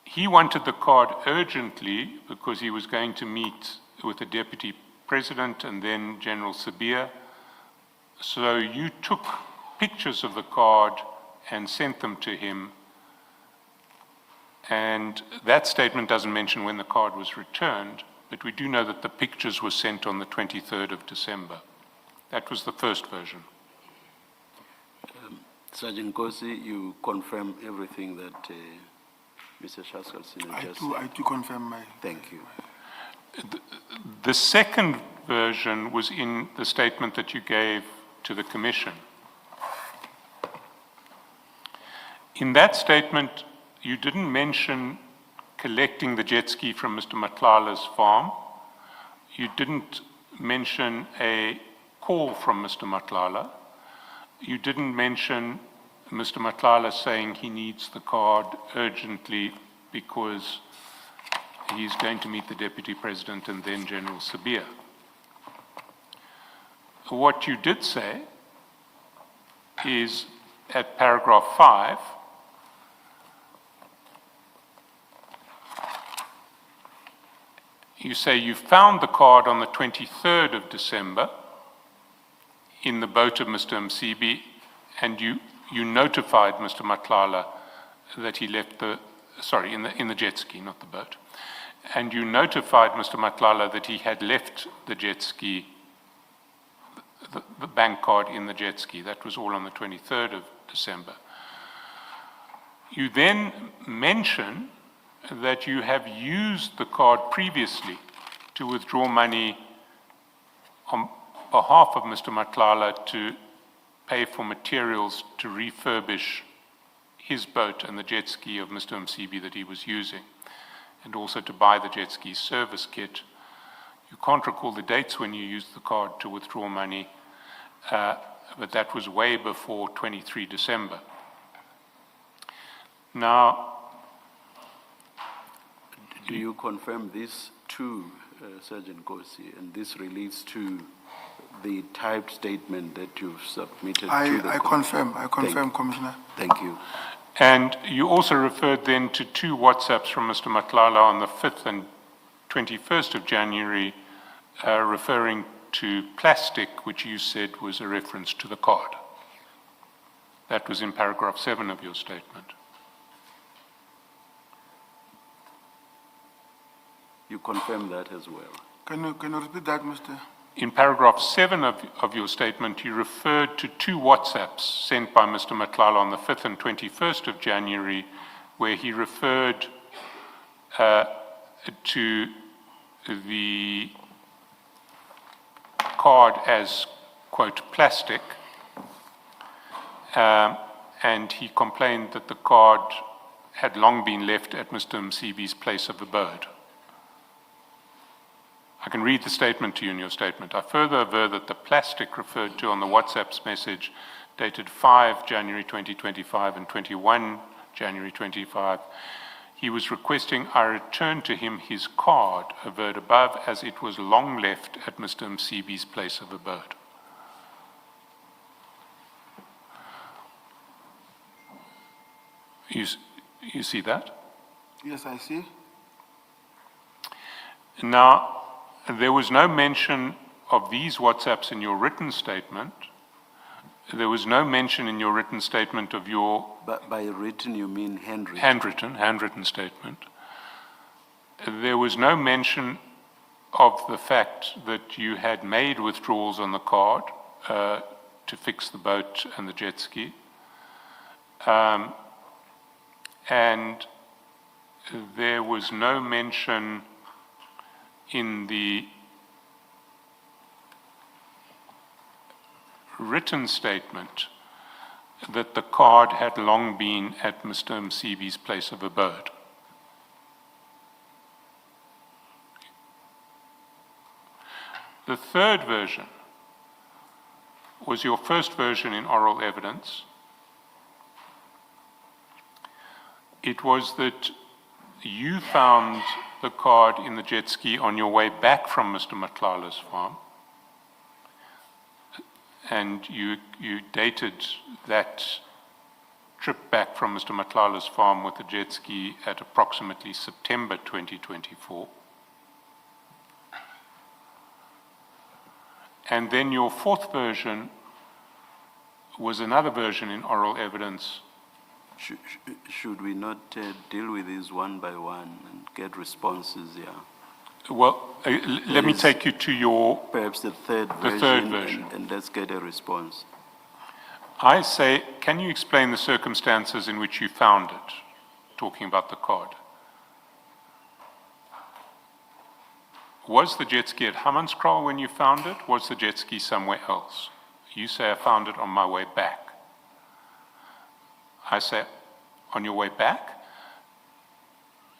He wanted the card urgently because he was going to meet with the Deputy President and then General Sabir. So you took pictures of the card and sent them to him. And that statement doesn't mention when the card was returned, but we do know that the pictures were sent on the 23rd of December. That was the first version. Sergeant Nkosi, you confirm everything that Mr. Shaskalsina just said. I do confirm my... Thank you. The second version was in the statement that you gave to the Commission. In that statement, you didn't mention collecting the jet ski from Mr. Matlala's farm. You didn't mention a call from Mr. Matlala. You didn't mention Mr. Matlala saying he needs the card urgently because he's going to meet the Deputy President and then General Sabia. What you did say is at paragraph 5, you say you found the card on the 23rd of December in the boat of Mr. Msibi, and you notified Mr. Matlala that he left in the jet ski, not the boat. And you notified Mr. Matlala that he had left the jet ski, the bank card in the jet ski. That was all on the 23rd of December. You then mention that you have used the card previously to withdraw money on behalf of Mr. Matlala to pay for materials to refurbish his boat and the jet ski of Mr. Msibi that he was using, and also to buy the jet ski service kit. You can't recall the dates when you used the card to withdraw money, but that was way before 23 December. Now, do you confirm this too, Sergeant Nkosi, and this relates to the typed statement that you've submitted to the I confirm, Commissioner. Thank you. and you also referred then to 2 WhatsApps from Mr. Matlala on the 5th and 21st of January, referring to plastic, which you said was a reference to the card. That was in paragraph 7 of your statement. You confirm that as well. Can you repeat that, Mr.? In paragraph 7 of your statement, you referred to 2 WhatsApps sent by Mr. Matlala on the 5th and 21st of January, where he referred to the card as, quote, plastic, and he complained that the card had long been left at Mr. Msibi's place of abode. I can read the statement to you in your statement. I further aver that the plastic referred to on the WhatsApp's message dated 5 January 2025 and 21 January 25, he was requesting I return to him his card, averred above, as it was long left at Mr. Msibi's place of abode. You see that? Yes, I see. Now, there was no mention of these WhatsApps in your written statement. There was no mention in your written statement of your... But by written, you mean handwritten? Handwritten statement. There was no mention of the fact that you had made withdrawals on the card to fix the boat and the jet ski. And there was no mention in the written statement that the card had long been at Mr. Msibi's place of abode. The third version was your first version in oral evidence. It was that you found the card in the jet ski on your way back from Mr. Matlala's farm, and you dated that trip back from Mr. Matlala's farm with the jet ski at approximately September 2024. And then your fourth version was another version in oral evidence. Should we not deal with these one by one and get responses here? Well, let me take you to your... Perhaps the third version. And let's get a response. I say, can you explain the circumstances in which you found it, talking about the card? Was the jet ski at Hammanskraal when you found it? Was the jet ski somewhere else? You say, I found it on my way back. I say, on your way back?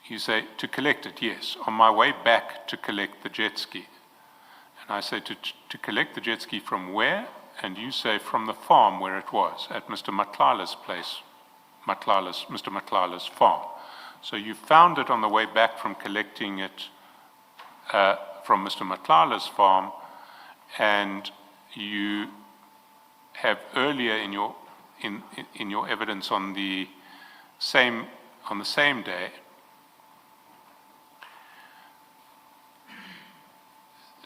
You say, to collect it, yes. On my way back to collect the jet ski. And I say, to collect the jet ski from where? and you say from the farm where it was, at Mr. Matlala's place, Mr. Matlala's farm. So you found it on the way back from collecting it from Mr. Matlala's farm, and you have earlier in your evidence on the same day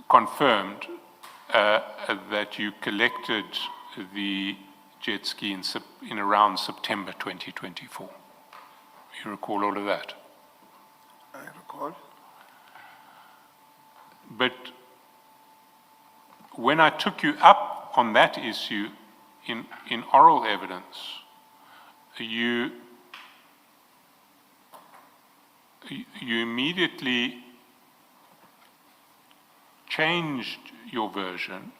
confirmed that you collected the jet ski in around September 2024. You recall all of that? I recall. But when I took you up on that issue in oral evidence, you immediately changed your version,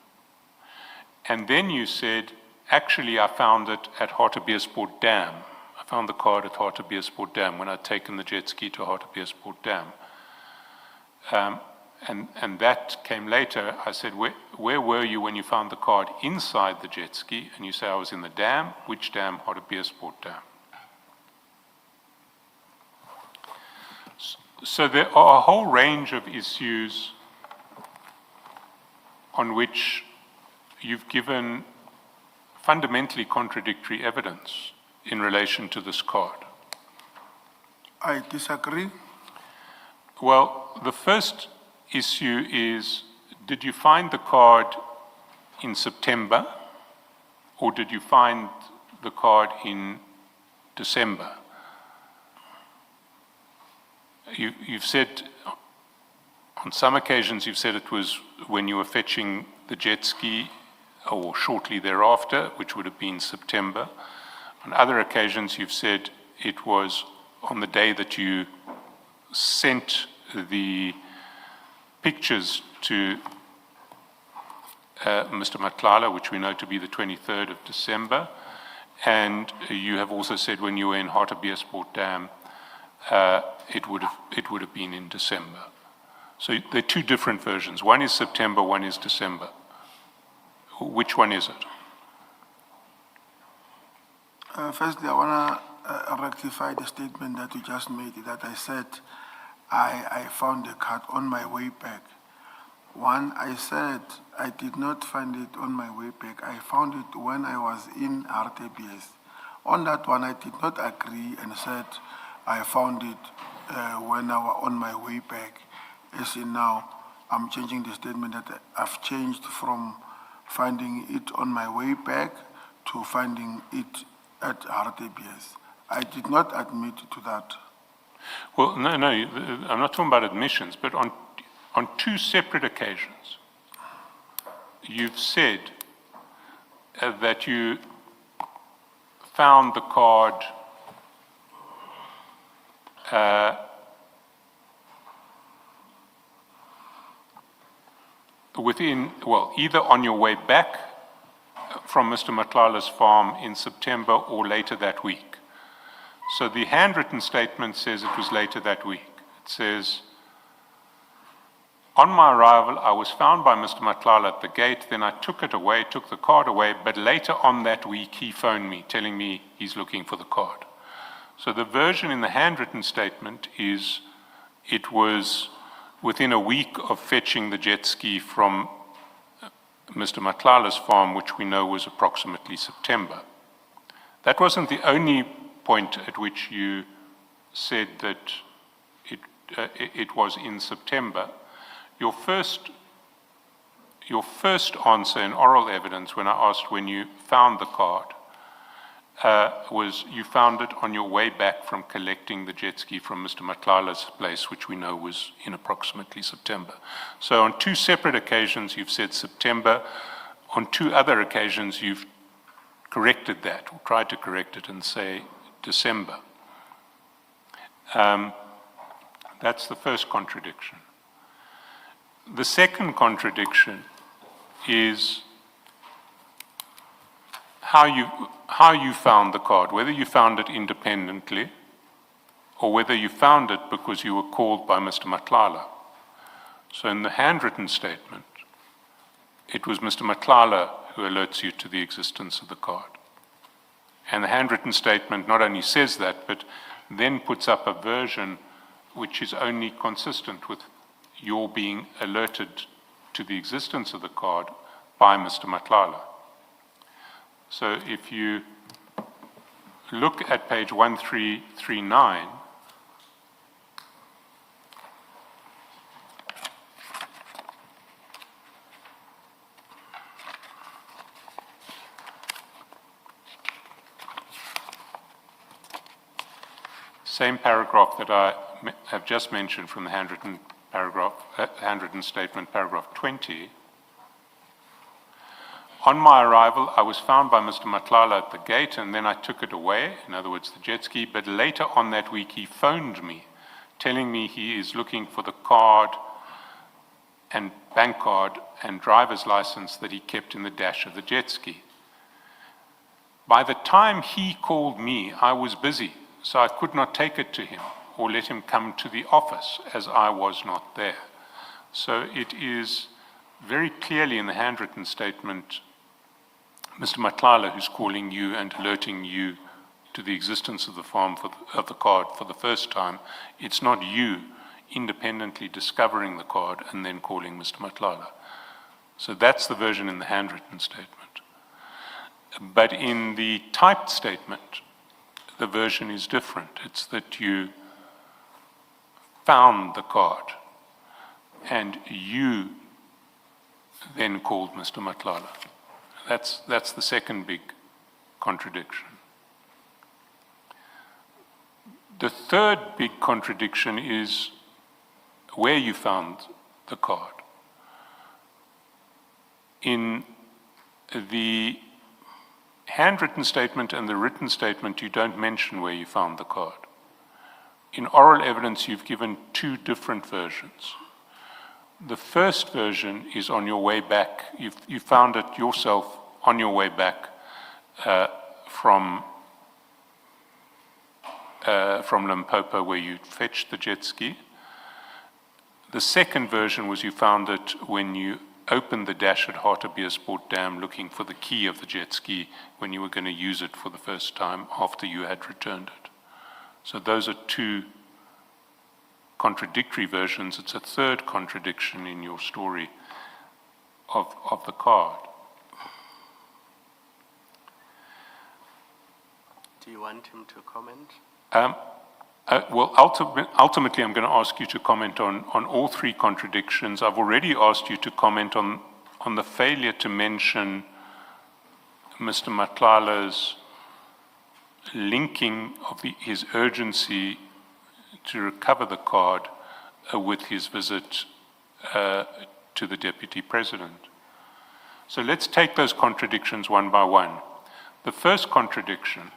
and then you said, actually I found it at Hartbeespoort Dam. I found the card at Hartbeespoort Dam when I'd taken the jet ski to Hartbeespoort Dam. And that came later. I said, where were you when you found the card inside the jet ski? And you say, I was in the dam. Which dam? Hartbeespoort Dam. So there are a whole range of issues on which you've given fundamentally contradictory evidence in relation to this card. I disagree. Well, the first issue is, did you find the card in September, or did you find the card in December? You've said, on some occasions you've said it was when you were fetching the jet ski, or shortly thereafter, which would have been September. On other occasions you've said it was on the day that you sent the pictures to Mr. Matlala, which we know to be the 23rd of December, and you have also said when you were in Hartbeespoort Dam, it would have been in December. So there are two different versions. One is September, one is December. Which one is it? Firstly, I want to rectify the statement that you just made, that I said I found the card on my way back. One, I said I did not find it on my way back. I found it when I was in RTBS. On that one, I did not agree and said I found it when I was on my way back. As in now, I'm changing the statement that I've changed from finding it on my way back to finding it at RTBS. I did not admit to that. Well, no, I'm not talking about admissions, but on two separate occasions, you've said that you found the card either on your way back from Mr. Matlala's farm in September or later that week. So the handwritten statement says it was later that week. It says, on my arrival, I was found by Mr. Matlala at the gate, then I took it away, took the card away, but later on that week he phoned me, telling me he's looking for the card. So the version in the handwritten statement is, it was within a week of fetching the jet ski from Mr. Matlala's farm, which we know was approximately September. That wasn't the only point at which you said that it was in September. Your first answer in oral evidence when I asked when you found the card was you found it on your way back from collecting the jet ski from Mr. Matlala's place, which we know was in approximately September. So on two separate occasions you've said September. On two other occasions you've corrected that, or tried to correct it and say December. That's the first contradiction. The second contradiction is how you found the card, whether you found it independently or whether you found it because you were called by Mr. Matlala. So in the handwritten statement, it was Mr. Matlala who alerts you to the existence of the card. And the handwritten statement not only says that, but then puts up a version which is only consistent with your being alerted to the existence of the card by Mr. Matlala. So if you look at page 1339, same paragraph that I have just mentioned from the handwritten statement, paragraph 20. On my arrival, I was found by Mr. Matlala at the gate, and then I took it away, in other words, the jet ski, but later on that week he phoned me, telling me he is looking for the card and bank card and driver's license that he kept in the dash of the jet ski. By the time he called me, I was busy, so I could not take it to him or let him come to the office as I was not there. So it is very clearly in the handwritten statement, Mr. Matlala who's calling you and alerting you to the existence of the the card for the first time. It's not you independently discovering the card and then calling Mr. Matlala. So that's the version in the handwritten statement. But in the typed statement, the version is different. It's that you found the card and you then called Mr. Matlala. That's the second big contradiction. The third big contradiction is where you found the card. In the handwritten statement and the written statement, you don't mention where you found the card. In oral evidence, you've given two different versions. The first version is on your way back. You found it yourself on your way back from Limpopo, where you fetched the jet ski. The second version was you found it when you opened the dash at Hartebeespoort Dam looking for the key of the jet ski when you were going to use it for the first time after you had returned it. So those are two contradictory versions. It's a third contradiction in your story of the card. Do you want him to comment? Well, ultimately, I'm going to ask you to comment on all three contradictions. I've already asked you to comment on the failure to mention Mr. Matlala's linking of his urgency to recover the card with his visit to the Deputy President. So let's take those contradictions one by one. The first contradiction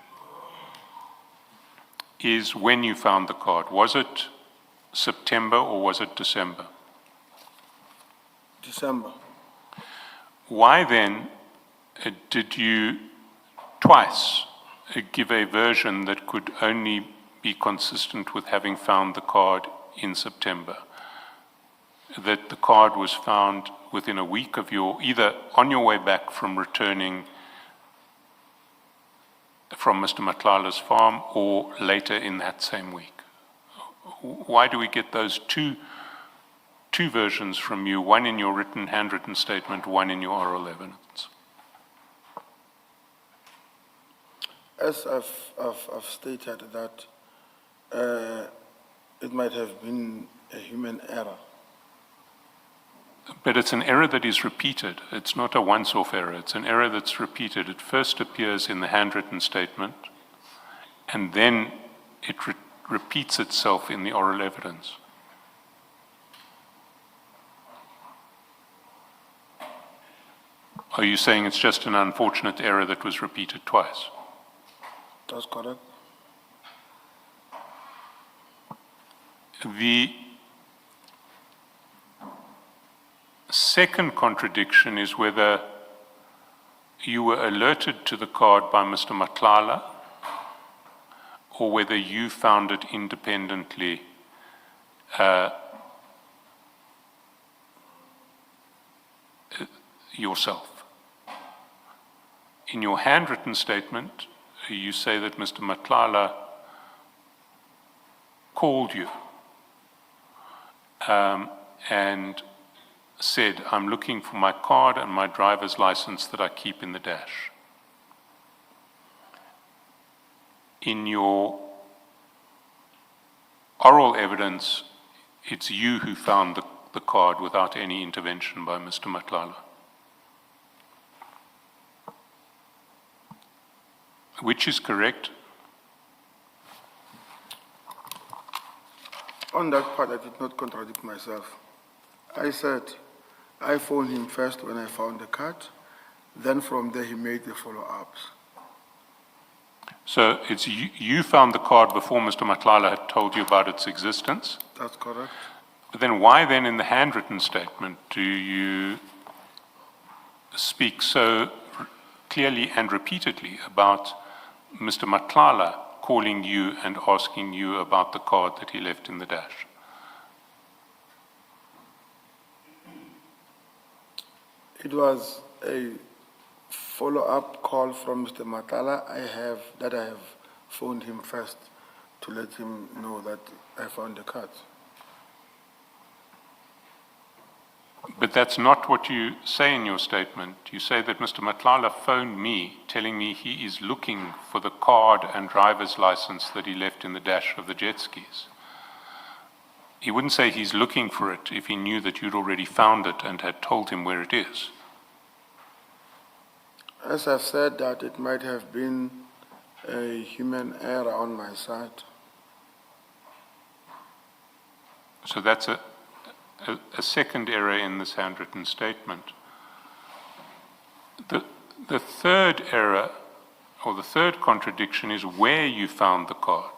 is when you found the card. Was it September or was it December? December. Why then did you twice give a version that could only be consistent with having found the card in September? That the card was found within a week of either on your way back from returning from Mr. Matlala's farm or later in that same week. Why do we get those two versions from you, one in your handwritten statement, one in your oral evidence? As I've stated that it might have been a human error. But it's an error that is repeated. It's not a once-off error. It's an error that's repeated. It first appears in the handwritten statement, and then it repeats itself in the oral evidence. Are you saying it's just an unfortunate error that was repeated twice? That's correct. The second contradiction is whether you were alerted to the card by Mr. Matlala or whether you found it independently yourself. In your handwritten statement, you say that Mr. Matlala called you and said, I'm looking for my card and my driver's license that I keep in the dash. In your oral evidence, it's you who found the card without any intervention by Mr. Matlala. Which is correct? On that part, I did not contradict myself. I said I phoned him first when I found the card. Then from there, he made the follow-ups. So it's you found the card before Mr. Matlala had told you about its existence? That's correct. But then why then in the handwritten statement do you speak so clearly and repeatedly about Mr. Matlala calling you and asking you about the card that he left in the dash? It was a follow-up call from Mr. Matlala. I have phoned him first to let him know that I found the card. But that's not what you say in your statement. You say that Mr. Matlala phoned me, telling me he is looking for the card and driver's license that he left in the dash of the jet skis. He wouldn't say he's looking for it if he knew that you'd already found it and had told him where it is. As I've said, that it might have been a human error on my side. So that's a second error in this handwritten statement. The third error, or the third contradiction, is where you found the card.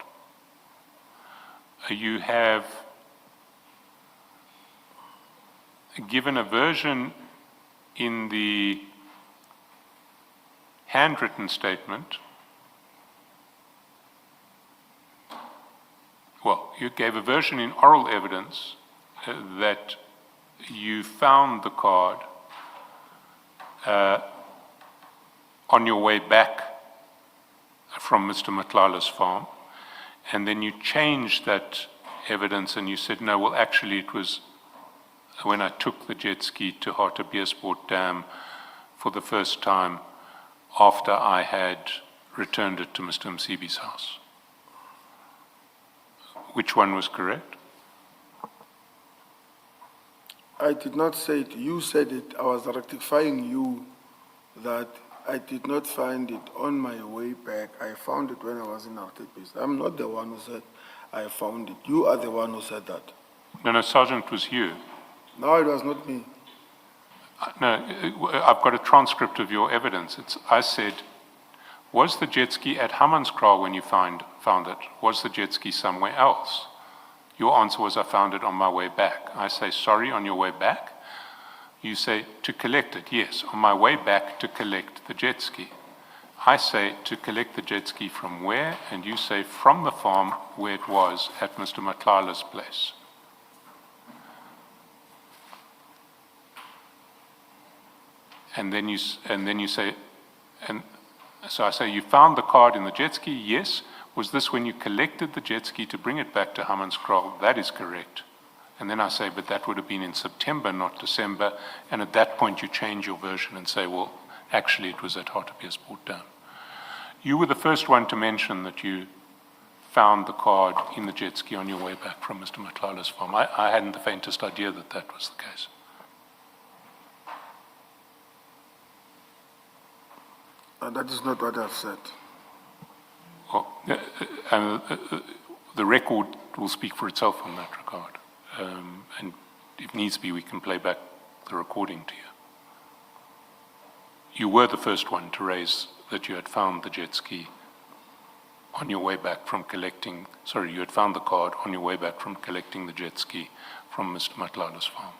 You have given a version in the handwritten statement. Well, you gave a version in oral evidence that you found the card on your way back from Mr. Matlala's farm, and then you changed that evidence and you said, no, well, actually it was when I took the jet ski to Hartebeespoort Dam for the first time after I had returned it to Mr. Msibi's house. Which one was correct? I did not say it. You said it. I was rectifying you that I did not find it on my way back. I found it when I was in Hartebeespoort. I'm not the one who said I found it. You are the one who said that. No, Sergeant, it was you. No, it was not me. No, I've got a transcript of your evidence. I said, was the jet ski at Hammanskraal when you found it? Was the jet ski somewhere else? Your answer was, I found it on my way back. I say, sorry, on your way back? You say, to collect it. Yes, on my way back to collect the jet ski. I say, to collect the jet ski from where? And you say, from the farm where it was at Mr. Matlala's place. And then you say, and so I say, you found the card in the jet ski? Yes. Was this when you collected the jet ski to bring it back to Hammanskraal? That is correct. And then I say, but that would have been in September, not December. And at that point, you change your version and say, well, actually, it was at Hartebeespoort Dam. You were the first one to mention that you found the card in the jet ski on your way back from Mr. Matlala's farm. I hadn't the faintest idea that that was the case. That is not what I've said. Well, the record will speak for itself in that regard. And if needs be, we can play back the recording to you. You were the first one to raise that you had found the jet ski on your way back from collecting, sorry, you had found the card on your way back from collecting the jet ski from Mr. Matlala's farm.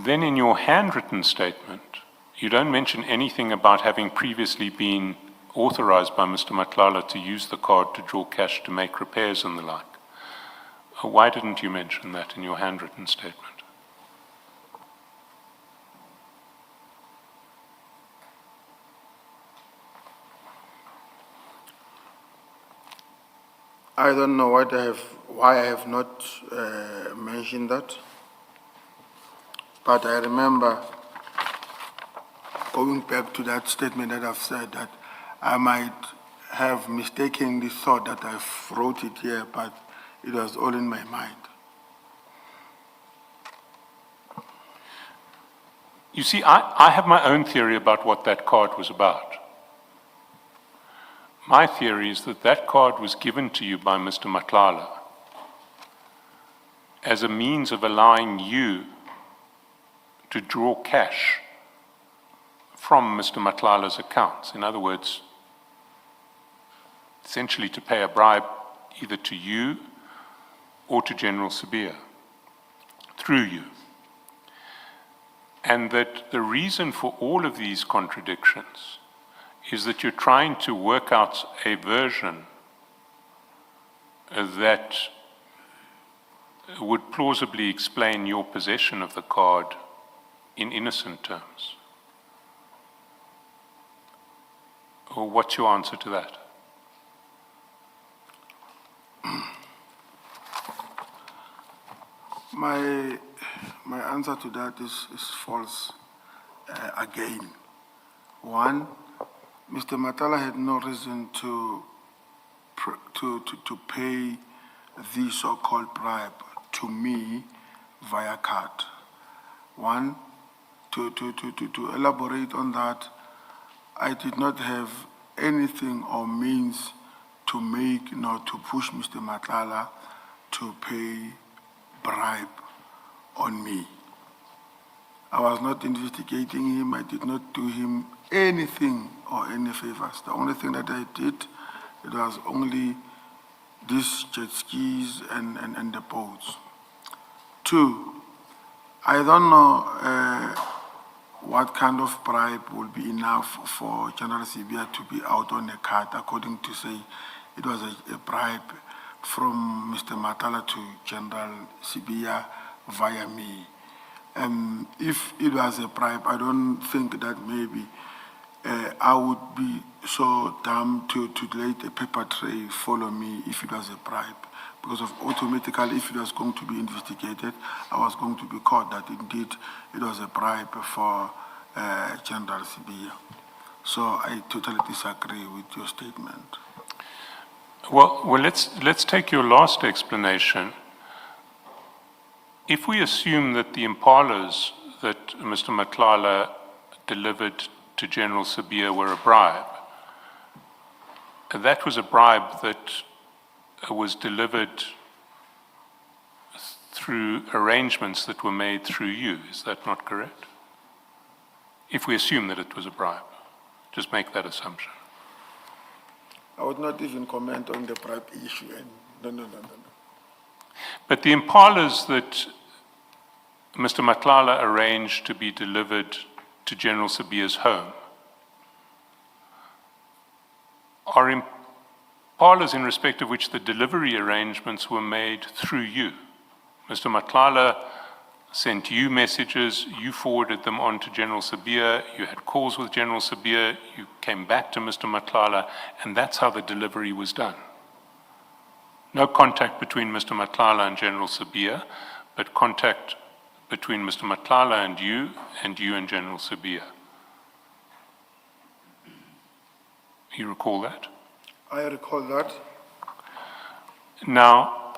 Then in your handwritten statement, you don't mention anything about having previously been authorized by Mr. Matlala to use the card to draw cash to make repairs and the like. Why didn't you mention that in your handwritten statement? I don't know why I have not mentioned that, but I remember going back to that statement that I've said that I might have mistakenly thought that I wrote it here, but it was all in my mind. You see, I have my own theory about what that card was about. My theory is that that card was given to you by Mr. Matlala as a means of allowing you to draw cash from Mr. Matlala's accounts. In other words, essentially to pay a bribe either to you or to General Sabia, through you. And that the reason for all of these contradictions is that you're trying to work out a version that would plausibly explain your possession of the card in innocent terms. Or what's your answer to that? My answer to that is false again. One, Mr. Matala had no reason to pay the so-called bribe to me via card. One, to elaborate on that, I did not have anything or means to make nor to push Mr. Matlala to pay bribe on me. I was not investigating him. I did not do him anything or any favors. The only thing that I did, it was only these jet skis and the boats. Two, I don't know what kind of bribe will be enough for General Sibia to be out on a card, according to say it was a bribe from Mr. Matala to General Sibia via me. If it was a bribe, I don't think that maybe I would be so dumb to let a paper trail follow me if it was a bribe. Because of automatically, if it was going to be investigated, I was going to be caught that indeed it was a bribe for General Sibia. So I totally disagree with your statement. Well, let's take your last explanation. If we assume that the impalas that Mr. Matlala delivered to General Sabia were a bribe, that was a bribe that was delivered through arrangements that were made through you. Is that not correct? If we assume that it was a bribe, just make that assumption. I would not even comment on the bribe issue. No. But the impalas that Mr. Matlala arranged to be delivered to General Sabia's home are impalas in respect of which the delivery arrangements were made through you. Mr. Matlala sent you messages, you forwarded them on to General Sabia, you had calls with General Sabia, you came back to Mr. Matlala, and that's how the delivery was done. No contact between Mr. Matlala and General Sabia, but contact between Mr. Matlala and you and General Sabia. You recall that? I recall that. Now,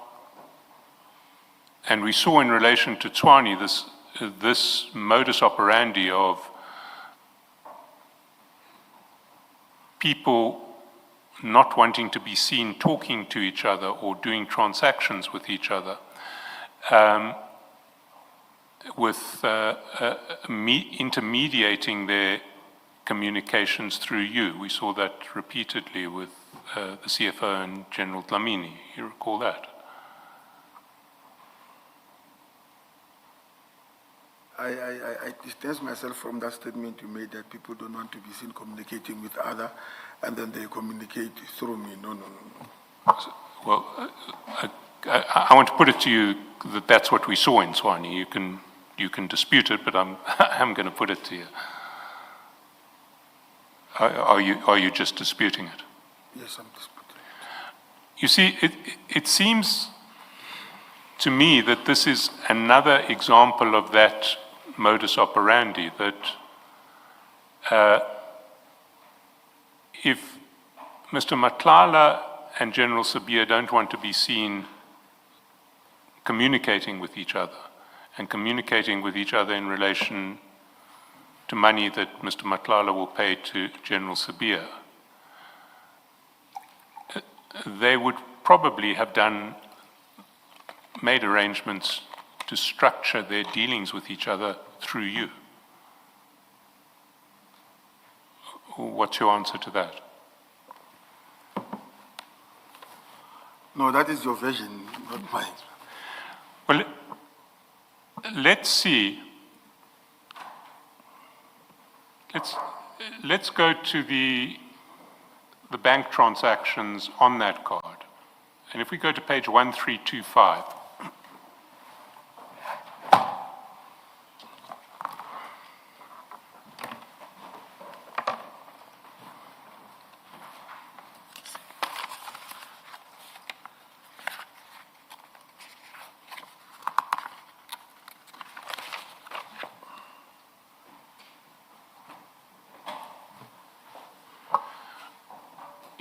and we saw in relation to Tswani this modus operandi of people not wanting to be seen talking to each other or doing transactions with each other, with intermediating their communications through you. We saw that repeatedly with the CFO and General Dlamini. You recall that? I distance myself from that statement you made that people don't want to be seen communicating with other, and then they communicate through me. No. Well, I want to put it to you that that's what we saw in Swani. You can dispute it, but I'm going to put it to you. Are you just disputing it? Yes, I'm disputing it. You see, it seems to me that this is another example of that modus operandi, that if Mr. Matlala and General Sabia don't want to be seen communicating with each other, and communicating with each other in relation to money that Mr. Matlala will pay to General Sabia, they would probably have made arrangements to structure their dealings with each other through you. What's your answer to that? No, that is your version, not mine. Well, let's see. Let's go to the bank transactions on that card. And if we go to page 1325,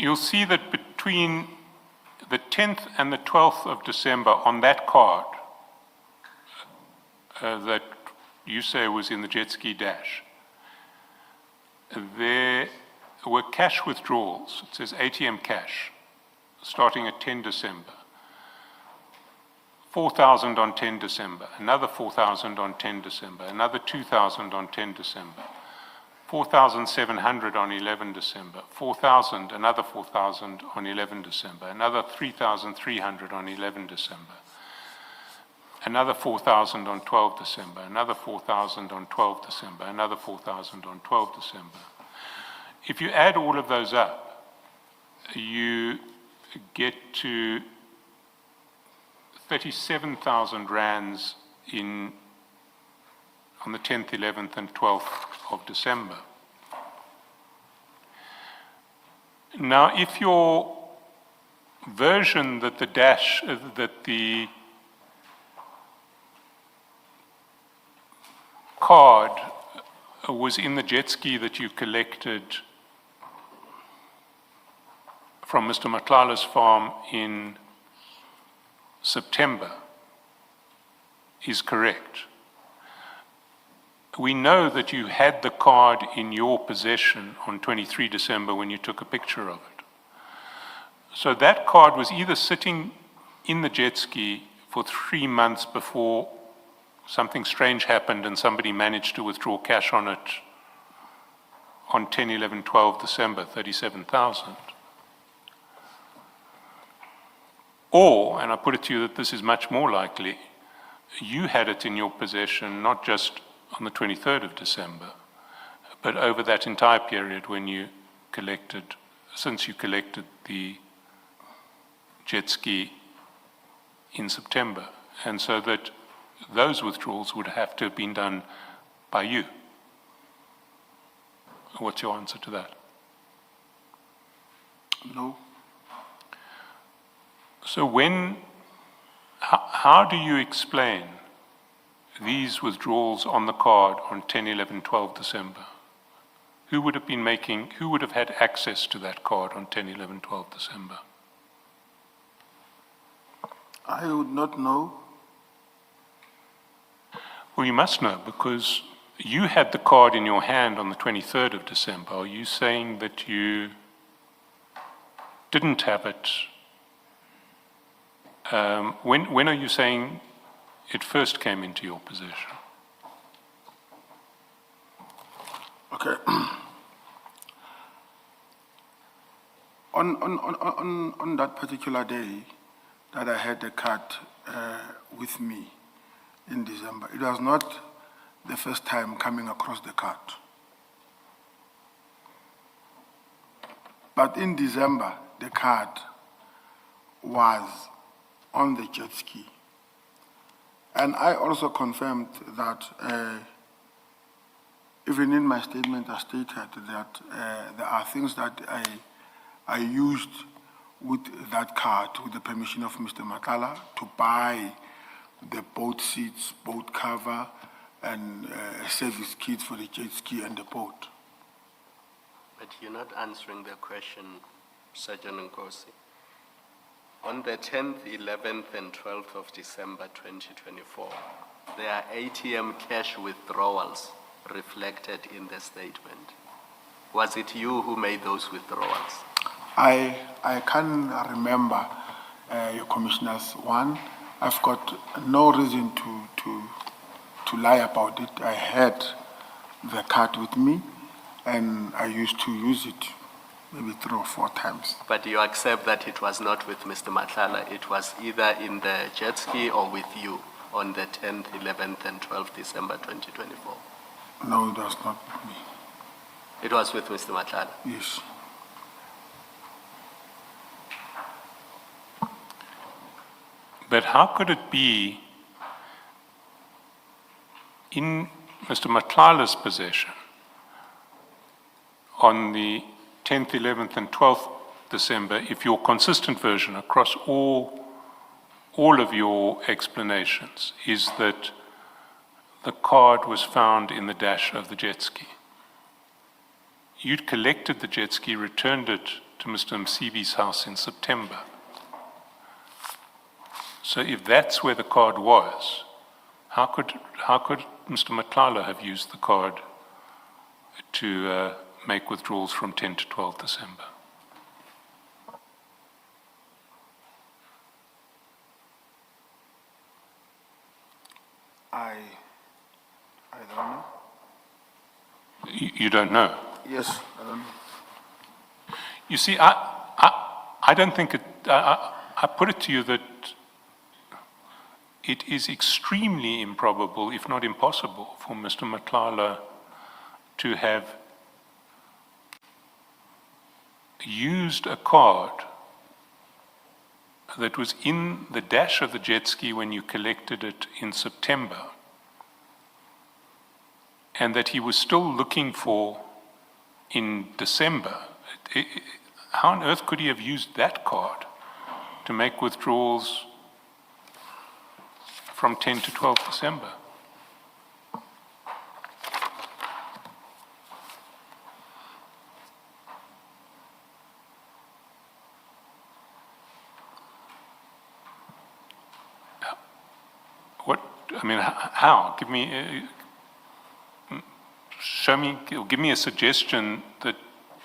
you'll see that between the 10th and the 12th of December on that card that you say was in the jet ski dash, there were cash withdrawals. It says ATM cash, starting at 10 December. 4,000 on 10 December, another 4,000 on 10 December, another 2,000 on 10 December. 4,700 on 11 December, 4,000, another 4,000 on 11 December, another 3,300 on 11 December, another 4,000 on 12 December, another 4,000 on 12 December, another 4,000 on 12 December. If you add all of those up, you get to 37,000 rands on the 10th, 11th, and 12th of December. Now, if your version that the card was in the jet ski that you collected from Mr. Matlala's farm in September is correct, we know that you had the card in your possession on 23 December when you took a picture of it. So that card was either sitting in the jet ski for 3 months before something strange happened and somebody managed to withdraw cash on it on 10, 11, 12 December, 37,000. Or, and I put it to you that this is much more likely, you had it in your possession not just on the 23rd of December, but over that entire period when you collected, since you collected the jet ski in September. And so that those withdrawals would have to have been done by you. What's your answer to that? No. So how do you explain these withdrawals on the card on 10, 11, 12 December? Who would have had access to that card on 10, 11, 12 December? I would not know. Well, you must know, because you had the card in your hand on the 23rd of December. Are you saying that you didn't have it? When are you saying it first came into your possession? Okay. On that particular day that I had the card with me in December, it was not the first time coming across the card. But in December, the card was on the jet ski. And I also confirmed that even in my statement, I stated that there are things that I used with that card, with the permission of Mr. Matala, to buy the boat seats, boat cover, and service kits for the jet ski and the boat. But you're not answering the question, Sergeant Nkosi. On the 10th, 11th, and 12th of December 2024, there are ATM cash withdrawals reflected in the statement. Was it you who made those withdrawals? I can remember, your commissioners. One, I've got no reason to lie about it. I had the card with me, and I used to use it maybe 3 or 4 times. But you accept that it was not with Mr. Matlala, it was either in the jet ski or with you on the 10th, 11th, and 12th December 2024? No, it was not with me. It was with Mr. Matlala? Yes. But how could it be in Mr. Matlala's possession on the 10th, 11th, and 12th December, if your consistent version across all of your explanations is that the card was found in the dash of the jet ski? You'd collected the jet ski, returned it to Mr. Msibi's house in September. So if that's where the card was, how could Mr. Matlala have used the card to make withdrawals from 10 to 12 December? I don't know. You don't know? Yes, I don't know. You see, I don't think it, I put it to you that it is extremely improbable, if not impossible, for Mr. Matlala to have used a card that was in the dash of the jet ski when you collected it in September, and that he was still looking for in December. How on earth could he have used that card to make withdrawals from 10 to 12 December? What, I mean, how? Give me, give me a suggestion that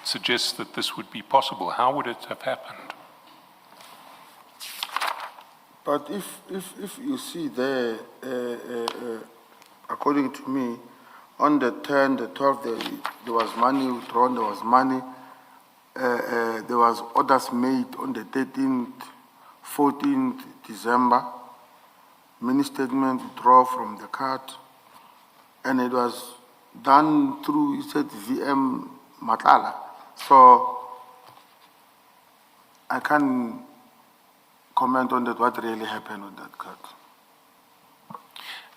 suggests that this would be possible. How would it have happened? But if you see there, according to me, on the 10th, the 12th, there was money withdrawn, there was money, there was orders made on the 13th, 14th December, mini statement withdraw from the card, and it was done through, he said, VM Matlala. So I can't comment on that, what really happened with that card.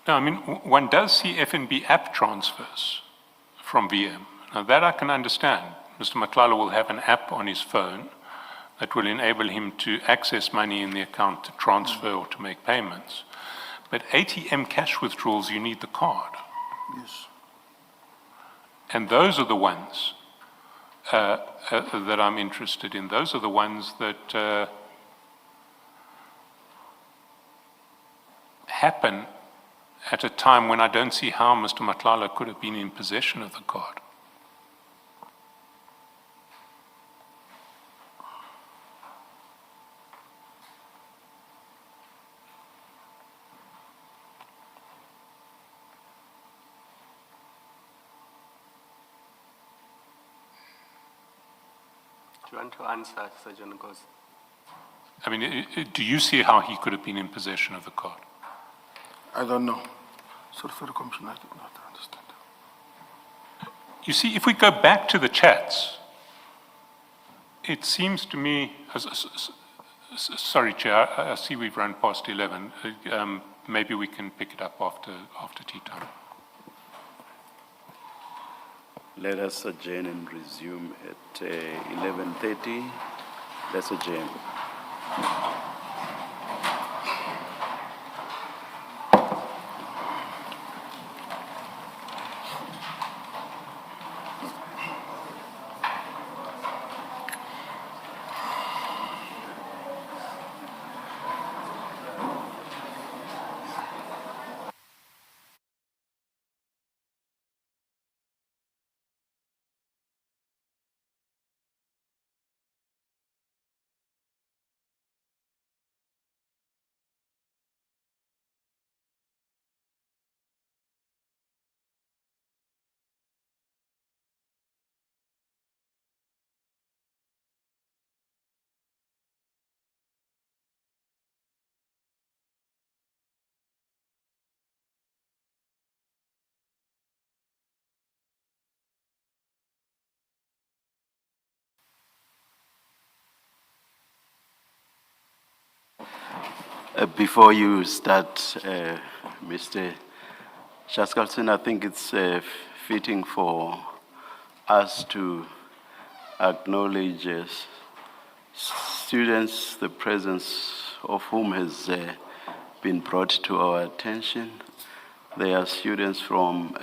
No, I mean, one does see FNB app transfers from VM. Now that I can understand. Mr. Matlala will have an app on his phone that will enable him to access money in the account to transfer or to make payments. But ATM cash withdrawals, you need the card. Yes. And those are the ones that I'm interested in. Those are the ones that happen at a time when I don't see how Mr. Matlala could have been in possession of the card. Do you want to answer, Sergeant Nkosi? I mean, do you see how he could have been in possession of the card? I don't know. Sorry, Commissioner, I did not understand. You see, if we go back to the chats, it seems to me, sorry, Chair, I see we've run past 11. Maybe we can pick it up after tea time. Let us adjourn and resume at 11:30. Let's adjourn. Before you start, Mr. Shaskalson, I think it's fitting for us to acknowledge students, the presence of whom has been brought to our attention. They are students from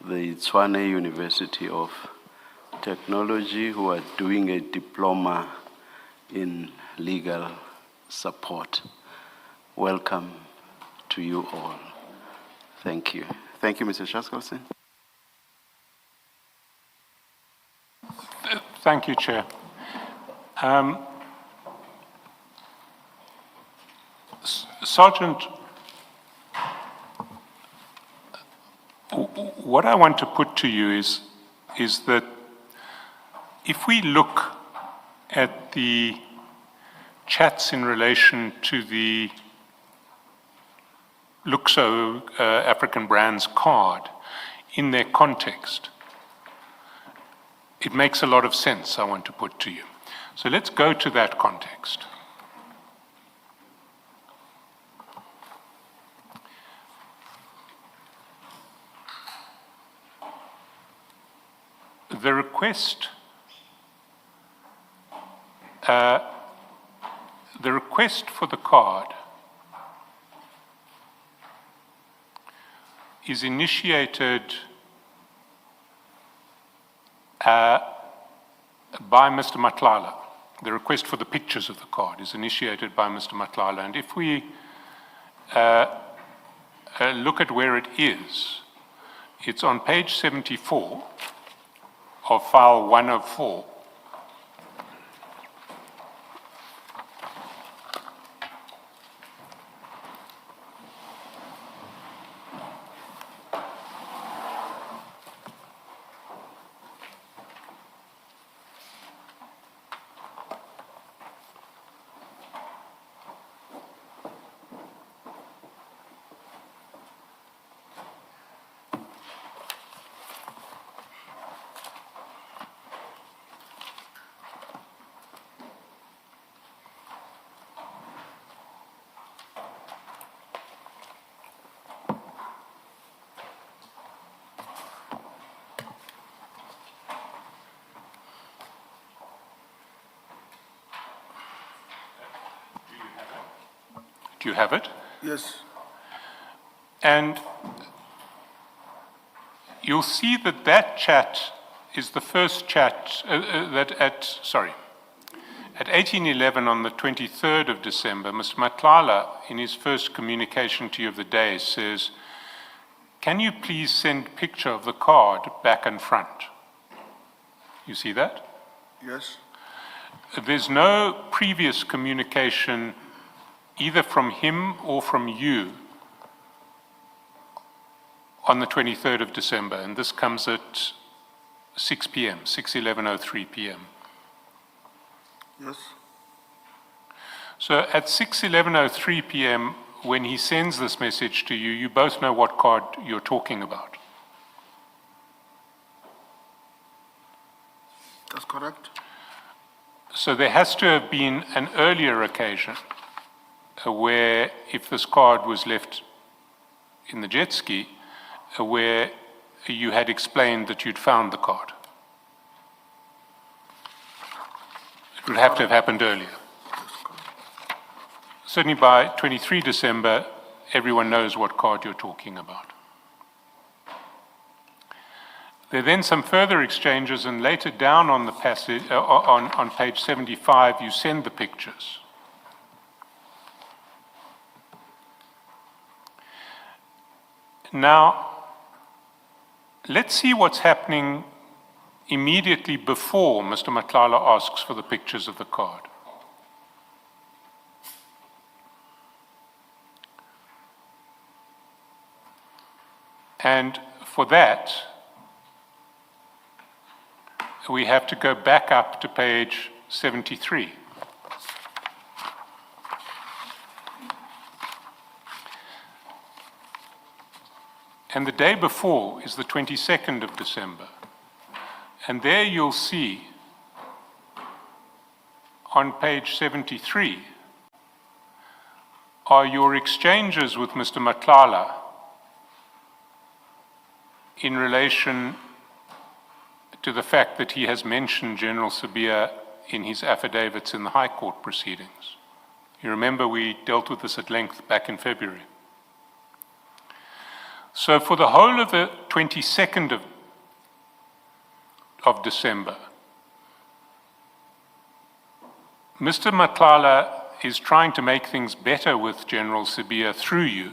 the Tshwane University of Technology who are doing a diploma in legal support. Welcome to you all. Thank you. Thank you, Mr. Shaskalson. Thank you, Chair. Sergeant, what I want to put to you is that if we look at the chats in relation to the Luxo African Brands card in their context, it makes a lot of sense, I want to put to you. So let's go to that context. The request for the card is initiated by Mr. Matlala. The request for the pictures of the card is initiated by Mr. Matlala. And if we look at where it is, it's on page 74 of file 104. Do you have it? Yes. And you'll see that that chat is the first chat at 18:11 on the 23rd of December, Mr. Matlala, in his first communication to you of the day, says, "Can you please send picture of the card back and front?" You see that? Yes. There's no previous communication either from him or from you on the 23rd of December, and this comes at 6 p.m., 6:11:03 p.m. Yes. So at 6:11:03 p.m., when he sends this message to you, you both know what card you're talking about. That's correct? So there has to have been an earlier occasion where, if this card was left in the jet ski, where you had explained that you'd found the card. It would have to have happened earlier. Certainly by 23 December, everyone knows what card you're talking about. There are then some further exchanges, and later down on the passage, on page 75, you send the pictures. Now, let's see what's happening immediately before Mr. Matlala asks for the pictures of the card. And for that, we have to go back up to page 73. And the day before is the 22nd of December. And there you'll see on page 73 are your exchanges with Mr. Matlala in relation to the fact that he has mentioned General Sibiya in his affidavits in the High Court proceedings. You remember we dealt with this at length back in February. So for the whole of the 22nd of December, Mr. Matlala is trying to make things better with General Sibiya through you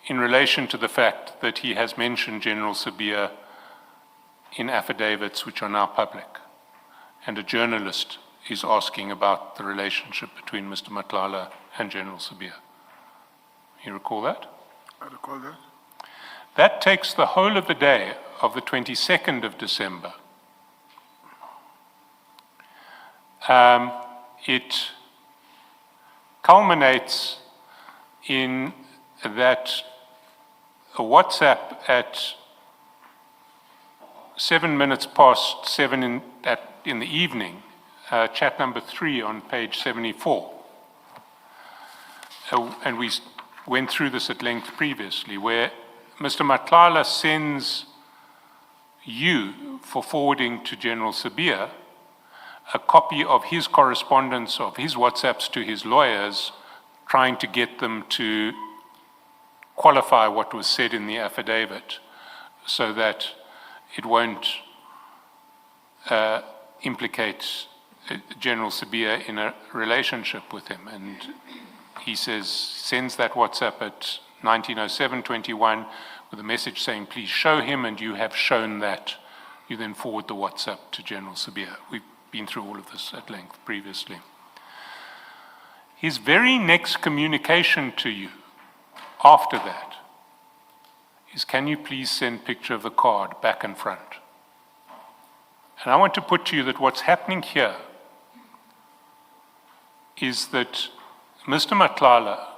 in relation to the fact that he has mentioned General Sibiya in affidavits which are now public. And a journalist is asking about the relationship between Mr. Matlala and General Sibiya. You recall that? I recall that. That takes the whole of the day of the 22nd of December. It culminates in that a WhatsApp at 7 minutes past 7 in the evening, chat number 3 on page 74. And we went through this at length previously, where Mr. Matlala sends you, for forwarding to General Sibiya, a copy of his correspondence, of his WhatsApps to his lawyers, trying to get them to qualify what was said in the affidavit so that it won't implicate General Sibiya in a relationship with him. And he sends that WhatsApp at 19:07:21 with a message saying, please show him, and you have shown that. You then forward the WhatsApp to General Sibiya. We've been through all of this at length previously. His very next communication to you after that is, can you please send picture of the card back and front? And I want to put to you that what's happening here is that Mr. Matlala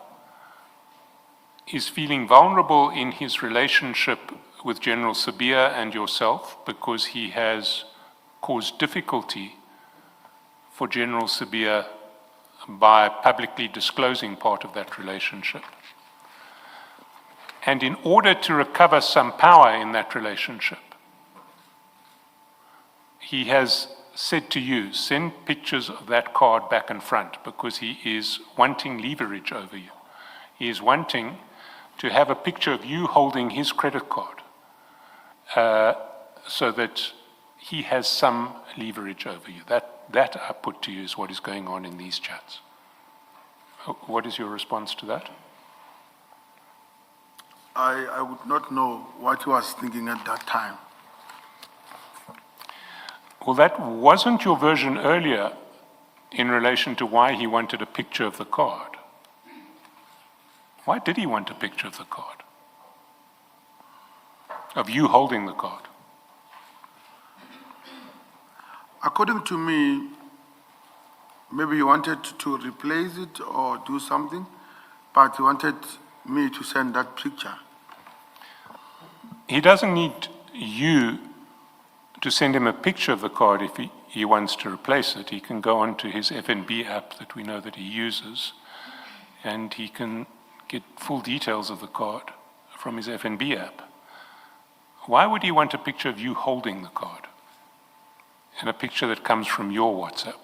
is feeling vulnerable in his relationship with General Sibiya and yourself because he has caused difficulty for General Sibiya by publicly disclosing part of that relationship. And in order to recover some power in that relationship, he has said to you, send pictures of that card back and front, because he is wanting leverage over you. He is wanting to have a picture of you holding his credit card so that he has some leverage over you. That I put to you is what is going on in these chats. What is your response to that? I would not know what he was thinking at that time. Well, that wasn't your version earlier in relation to why he wanted a picture of the card. Why did he want a picture of the card? Of you holding the card? According to me, maybe he wanted to replace it or do something, but he wanted me to send that picture. He doesn't need you to send him a picture of the card he wants to replace it, he can go onto his FNB app that we know that he uses, and he can get full details of the card from his FNB app. Why would he want a picture of you holding the card and a picture that comes from your WhatsApp?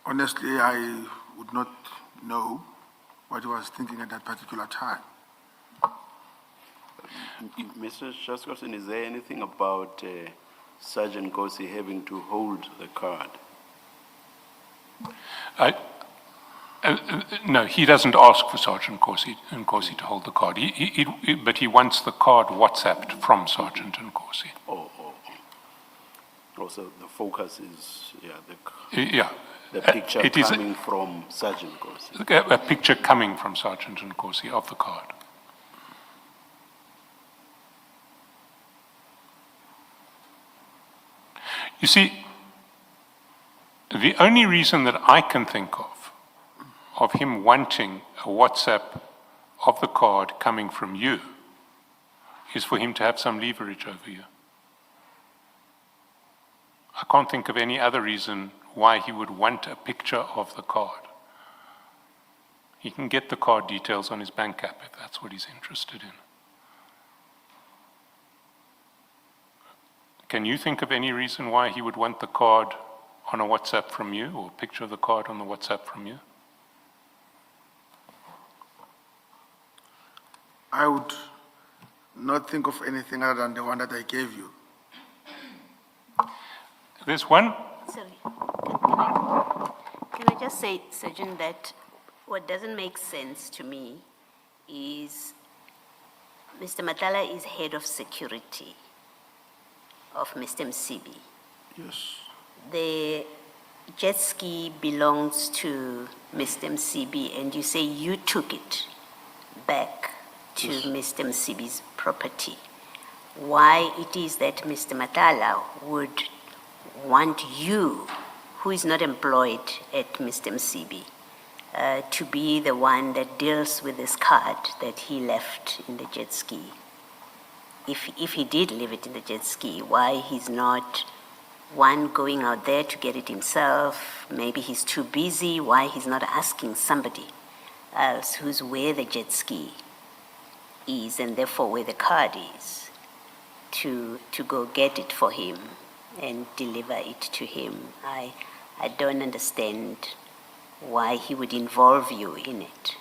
Honestly, I would not know what he was thinking at that particular time. Mr. Chairperson, is there anything about Sergeant Nkosi having to hold the card? No, he doesn't ask for Sergeant Nkosi to hold the card, but he wants the card WhatsApped from Sergeant Nkosi. Also, the focus is, Yeah. the picture It is coming from Sergeant Nkosi. a picture coming from Sergeant Nkosi of the card. You see, the only reason that I can think of him wanting a WhatsApp of the card coming from you is for him to have some leverage over you. I can't think of any other reason why he would want a picture of the card. He can get the card details on his bank app if that's what he's interested in. Can you think of any reason why he would want the card on a WhatsApp from you, or a picture of the card on the WhatsApp from you? I would not think of anything other than the one that I gave you. There's one. Sorry, can I just say, Sergeant, that what doesn't make sense to me is Mr. Matala is head of security of Mr. Msibi. Yes. The jet ski belongs to Mr. Msibi, and you say you took it back to Mr. Msibi's property. Why it is that Mr. Matala would want you, who is not employed at Mr. Msibi, to be the one that deals with this card that he left in the jet ski? If he did leave it in the jet ski, why he's not one going out there to get it himself? Maybe he's too busy. Why he's not asking somebody else who's where the jet ski is, and therefore where the card is, to go get it for him and deliver it to him? I don't understand why he would involve you in it.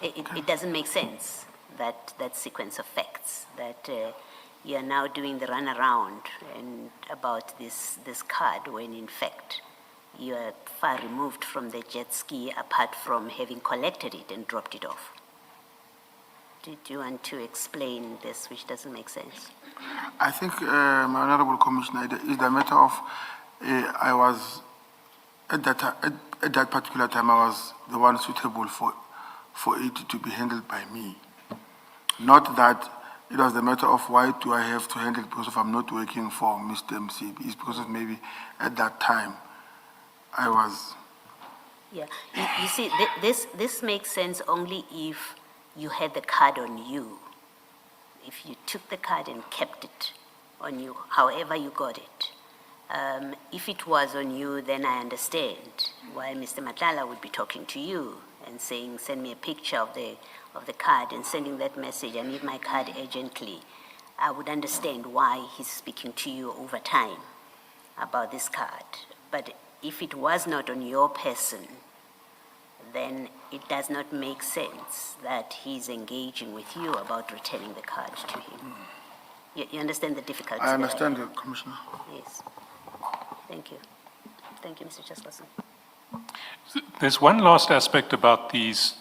It doesn't make sense, that sequence of facts, that you are now doing the runaround and about this card, when in fact you are far removed from the jet ski, apart from having collected it and dropped it off. Do you want to explain this, which doesn't make sense? I think, my Honorable Commissioner, it is the matter of, I was, at that particular time, I was the one suitable for it to be handled by me. Not that it was the matter of why do I have to handle it because I'm not working for Mr. MCB. It's because of maybe at that time I was. Yeah, you see, this makes sense only if you had the card on you. If you took the card and kept it on you, however you got it. If it was on you, then I understand why Mr. Matlala would be talking to you and saying, send me a picture of the card, and sending that message, I need my card urgently. I would understand why he's speaking to you over time about this card. But if it was not on your person, then it does not make sense that he's engaging with you about returning the card to him. You understand the difficulty? I understand, Commissioner. Yes. Thank you. Thank you, Mr. Chairperson. There's one last aspect about these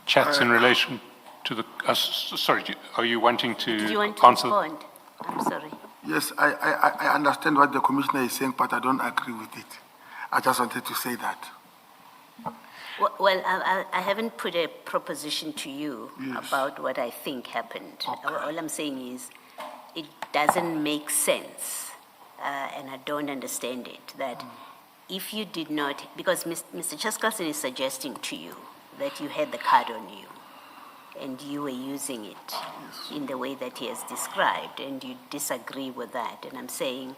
chats in relation to the. Sorry, are you wanting to Do you want to answer? respond? I'm sorry. Yes, I understand what the Commissioner is saying, but I don't agree with it. I just wanted to say that. Well, I haven't put a proposition to you Yes. about what I think happened. Okay. All I'm saying is it doesn't make sense, and I don't understand it, that if you did not, because Mr. Chairperson is suggesting to you that you had the card on you and you were using it in the way that he has described, and you disagree with that. And I'm saying,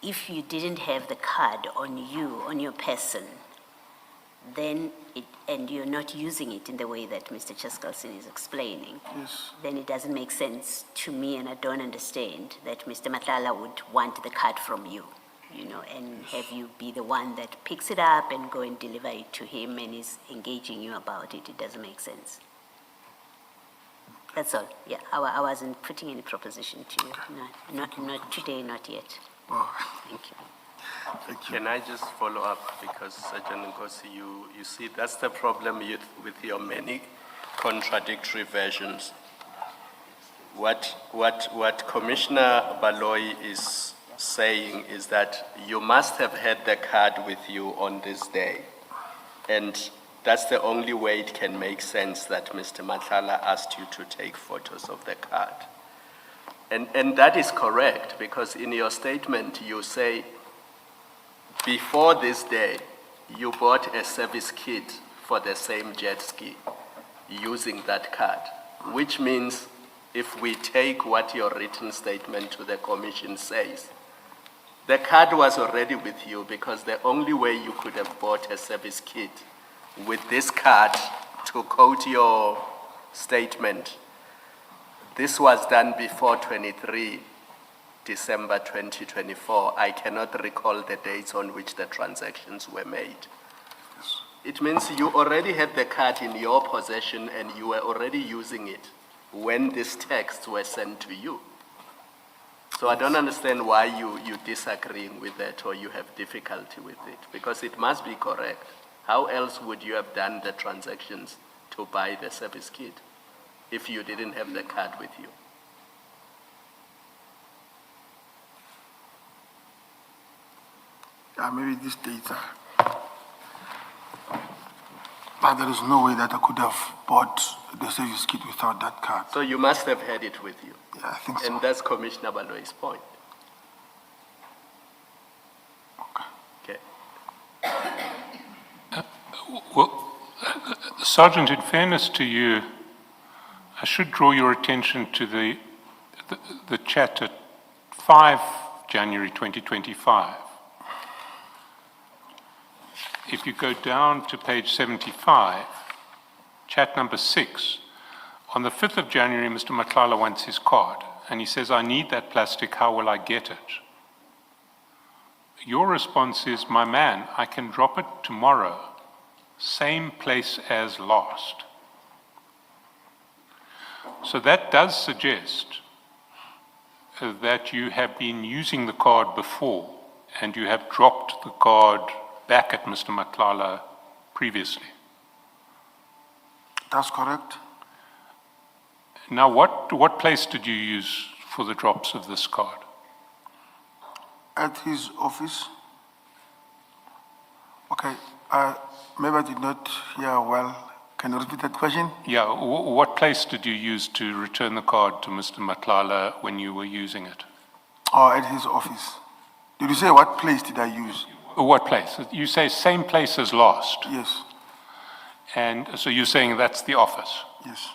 if you didn't have the card on you, on your person, then and you're not using it in the way that Mr. Cheskalson is explaining, then it doesn't make sense to me, and I don't understand that Mr. Matlala would want the card from you, and have you be the one that picks it up and go and deliver it to him and is engaging you about it. It doesn't make sense. That's all. Yeah, I wasn't putting any proposition to you. No, not today, not yet. Thank you. Can I just follow up, because Sergeant Nkosi, you see, that's the problem with your many contradictory versions. What Commissioner Baloyi is saying is that you must have had the card with you on this day, and that's the only way it can make sense that Mr. Matlala asked you to take photos of the card. And that is correct, because in your statement you say, before this day, you bought a service kit for the same jet ski using that card, which means if we take what your written statement to the commission says, the card was already with you, because the only way you could have bought a service kit with this card, to quote your statement, this was done before 23 December 2024. I cannot recall the dates on which the transactions were made. It means you already had the card in your possession and you were already using it when these texts were sent to you. So I don't understand why you're disagreeing with that, or you have difficulty with it, because it must be correct. How else would you have done the transactions to buy the service kit if you didn't have the card with you? Maybe these dates are, but there is no way that I could have bought the service kit without that card. So you must have had it with you. Yeah, I think so. And that's Commissioner Baloyi's point. Okay. Well, Sergeant, in fairness to you, I should draw your attention to the chat at 5 January 2025. If you go down to page 75, chat number 6, on the 5th of January, Mr. Matlala wants his card, and he says, I need that plastic, how will I get it? Your response is, my man, I can drop it tomorrow, same place as lost. So that does suggest that you have been using the card before, and you have dropped the card back at Mr. Matlala previously. That's correct. Now, what place did you use for the drops of this card? At his office. Okay, maybe I did not hear well. Can you repeat that question? Yeah, what place did you use to return the card to Mr. Matlala when you were using it? Oh, at his office. Did you say what place did I use? What place? You say same place as lost. Yes, And so you're saying that's the office. yes.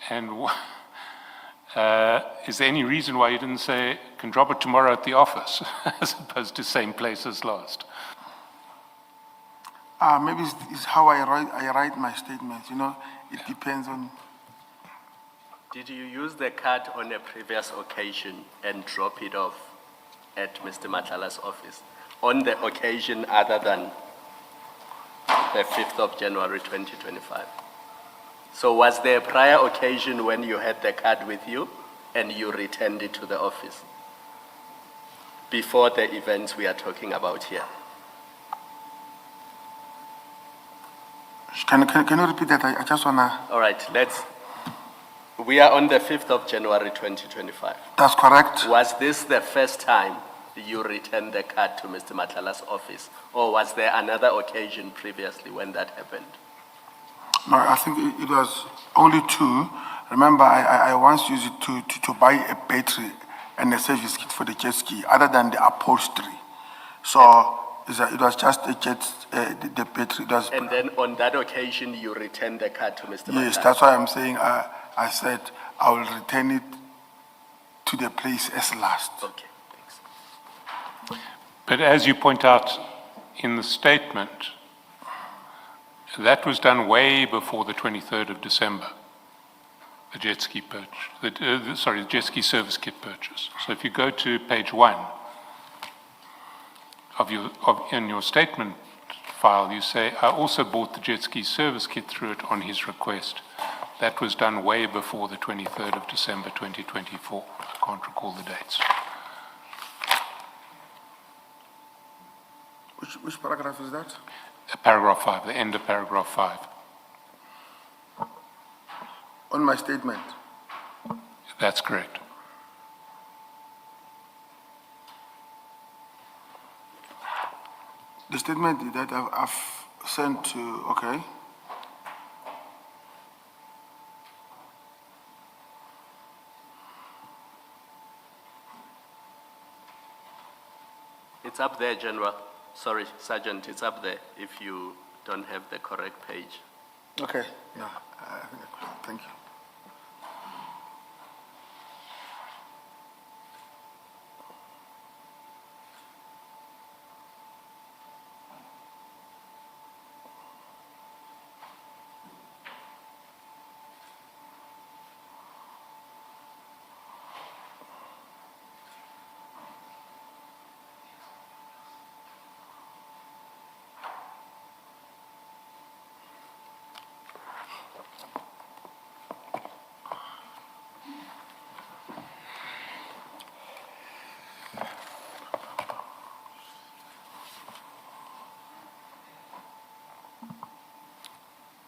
And is there any reason why you didn't say, can drop it tomorrow at the office, as opposed to same place as lost? Maybe it's how I write my statements, it depends on. Did you use the card on a previous occasion and drop it off at Mr. Matlala's office on the occasion other than the 5th of January 2025? So was there a prior occasion when you had the card with you and you returned it to the office before the events we are talking about here? Can you repeat that? I just wanna. All right, we are on the 5th of January 2025. That's correct. Was this the first time you returned the card to Mr. Matlala's office, or was there another occasion previously when that happened? No, I think it was only 2. Remember, I once used it to buy a battery and a service kit for the jet ski, other than the upholstery. So It was just a jet, the battery. It was, And then on that occasion, you returned the car to Mr. yes, Matala? that's why I'm saying I said I will return it to the place as last. Okay, thanks. But as you point out in the statement, that was done way before the 23rd of December, the jet ski purchase, the jet ski service kit purchase. So if you go to page 1 in your statement file, you say, I also bought the jet ski service kit through it on his request. That was done way before the 23rd of December 2024. I can't recall the dates. Which paragraph is that? Paragraph 5, the end of paragraph 5. On my statement. That's correct. The statement that I've sent to, okay. It's up there, General. Sorry, Sergeant, it's up there if you don't have the correct page. Okay, yeah, thank you.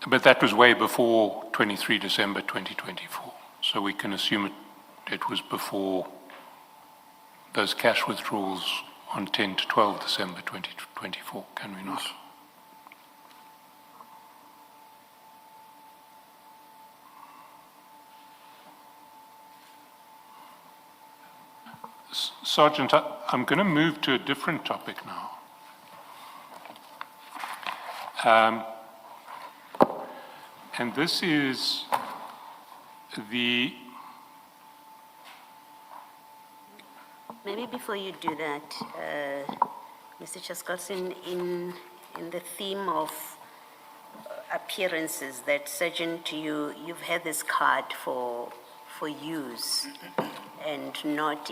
But that was way before 23 December 2024. So we can assume it was before those cash withdrawals on 10 to 12 December 2024, can we not? Sergeant, I'm going to move to a different topic now. And this is the... Maybe before you do that, Mr. Chaskalson, in the theme of appearances that Sergeant, you've had this card for use and not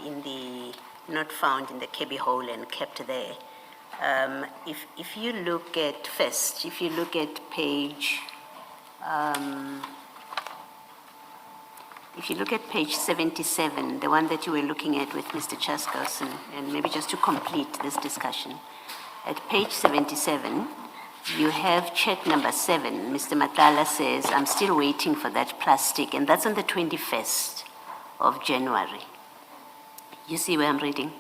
found in the cabby hole and kept there. If you look at first, if you look at page 77, the one that you were looking at with Mr. Chaskalson, and maybe just to complete this discussion, at page 77, you have check number 7. Mr. Matala says, I'm still waiting for that plastic, and that's on the 21st of January. You see where I'm reading?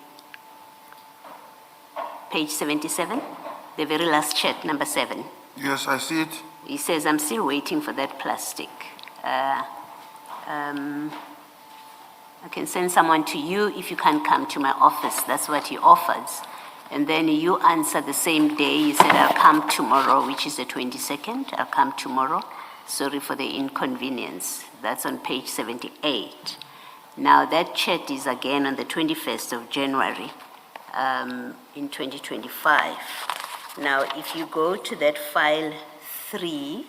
Page 77, the very last check, number 7. Yes, I see it. He says, I'm still waiting for that plastic. I can send someone to you if you can't come to my office. That's what he offers. And then you answer the same day. You said, I'll come tomorrow, which is the 22nd. I'll come tomorrow. Sorry for the inconvenience. That's on page 78. Now, that chat is again on the 21st of January in 2025. Now, if you go to that file 3,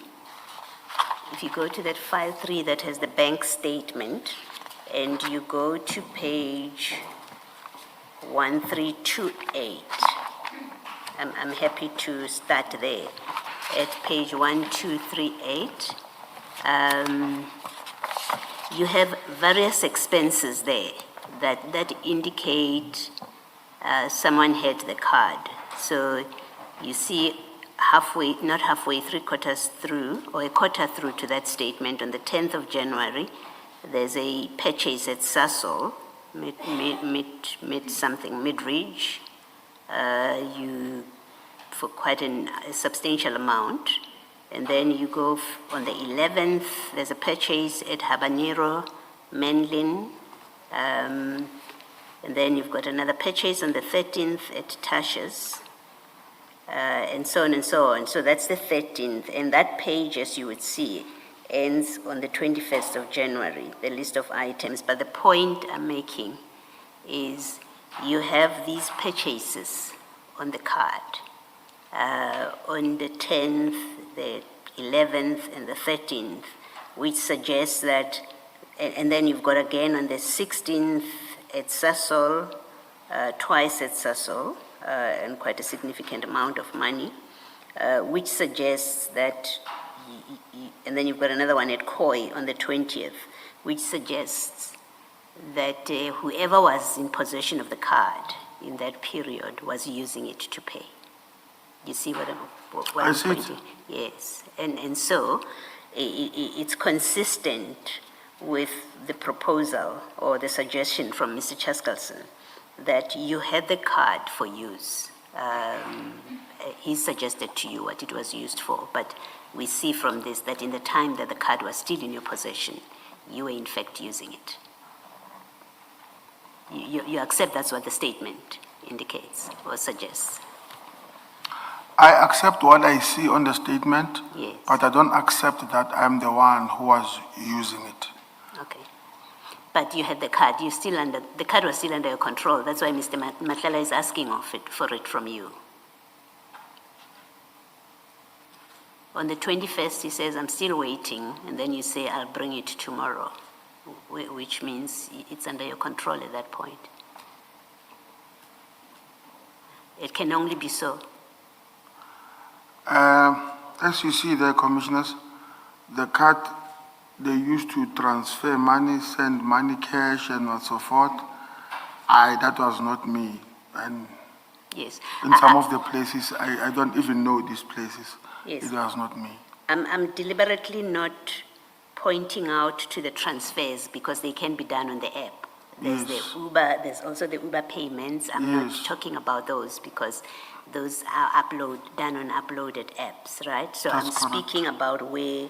that has the bank statement, and you go to page 1328, I'm happy to start there. At page 1238, you have various expenses there that indicate someone had the card. So you see halfway, not halfway, 3/4 through, or a quarter through to that statement, on the 10th of January, there's a purchase at Sasol, mid-ridge, for quite a substantial amount. And then you go on the 11th, there's a purchase at Habanero, Menlin, and then you've got another purchase on the 13th at Tasha's. and so on and so on. So that's the 13th, and that page, as you would see, ends on the 21st of January, the list of items. But the point I'm making is you have these purchases on the card. On the 10th, the 11th, and the 13th, which suggests that, and then you've got again on the 16th at Sasol, twice at Sasol, and quite a significant amount of money, which suggests that, and then you've got another one at Koi on the 20th, which suggests that whoever was in possession of the card in that period was using it to pay. You see what I I'm see it. pointing? Yes, and so it's consistent with the proposal or the suggestion from Mr. Chaskalson that you had the card for use. He suggested to you what it was used for, but we see from this that in the time that the card was still in your possession, you were in fact using it. You accept that's what the statement indicates or suggests? I accept what I see on the statement, Yes. but I don't accept that I'm the one who was using it. Okay. But you had the card, the card was still under your control. That's why Mr. Matlala is asking for it from you. On the 21st, he says, I'm still waiting, and then you say, I'll bring it tomorrow, which means it's under your control at that point. It can only be so. As you see there, commissioners, the card they used to transfer money, send money, cash, and so forth. That was not me. And Yes. in some of the places, I don't even know these places. Yes. It was not me. I'm deliberately not pointing out to the transfers because they can be done on the app. There's Yes. the Uber, there's also the Uber payments. I'm not Yes. talking about those because those are done on uploaded apps, right? So That's I'm correct. speaking about where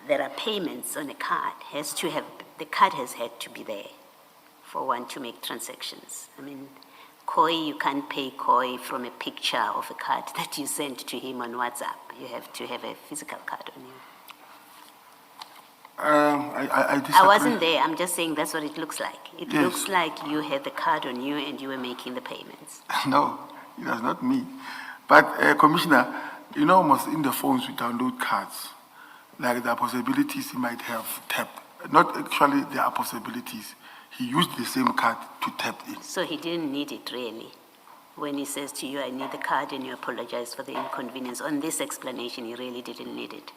there are payments on a card. The card has had to be there for one to make transactions. I mean, Koi, you can't pay Koi from a picture of a card that you sent to him on WhatsApp. You have to have a physical card on you. I disagree. I wasn't there, I'm just saying that's what it looks like. It Yes. looks like you had the card on you and you were making the payments. No, it was not me. But, Commissioner, you know, almost in the phones we download cards. Like there are possibilities he might have tapped. Not actually there are possibilities. He used the same card to tap in. So he didn't need it really. When he says to you, I need the card and you apologize for the inconvenience. On this explanation, he really didn't need it.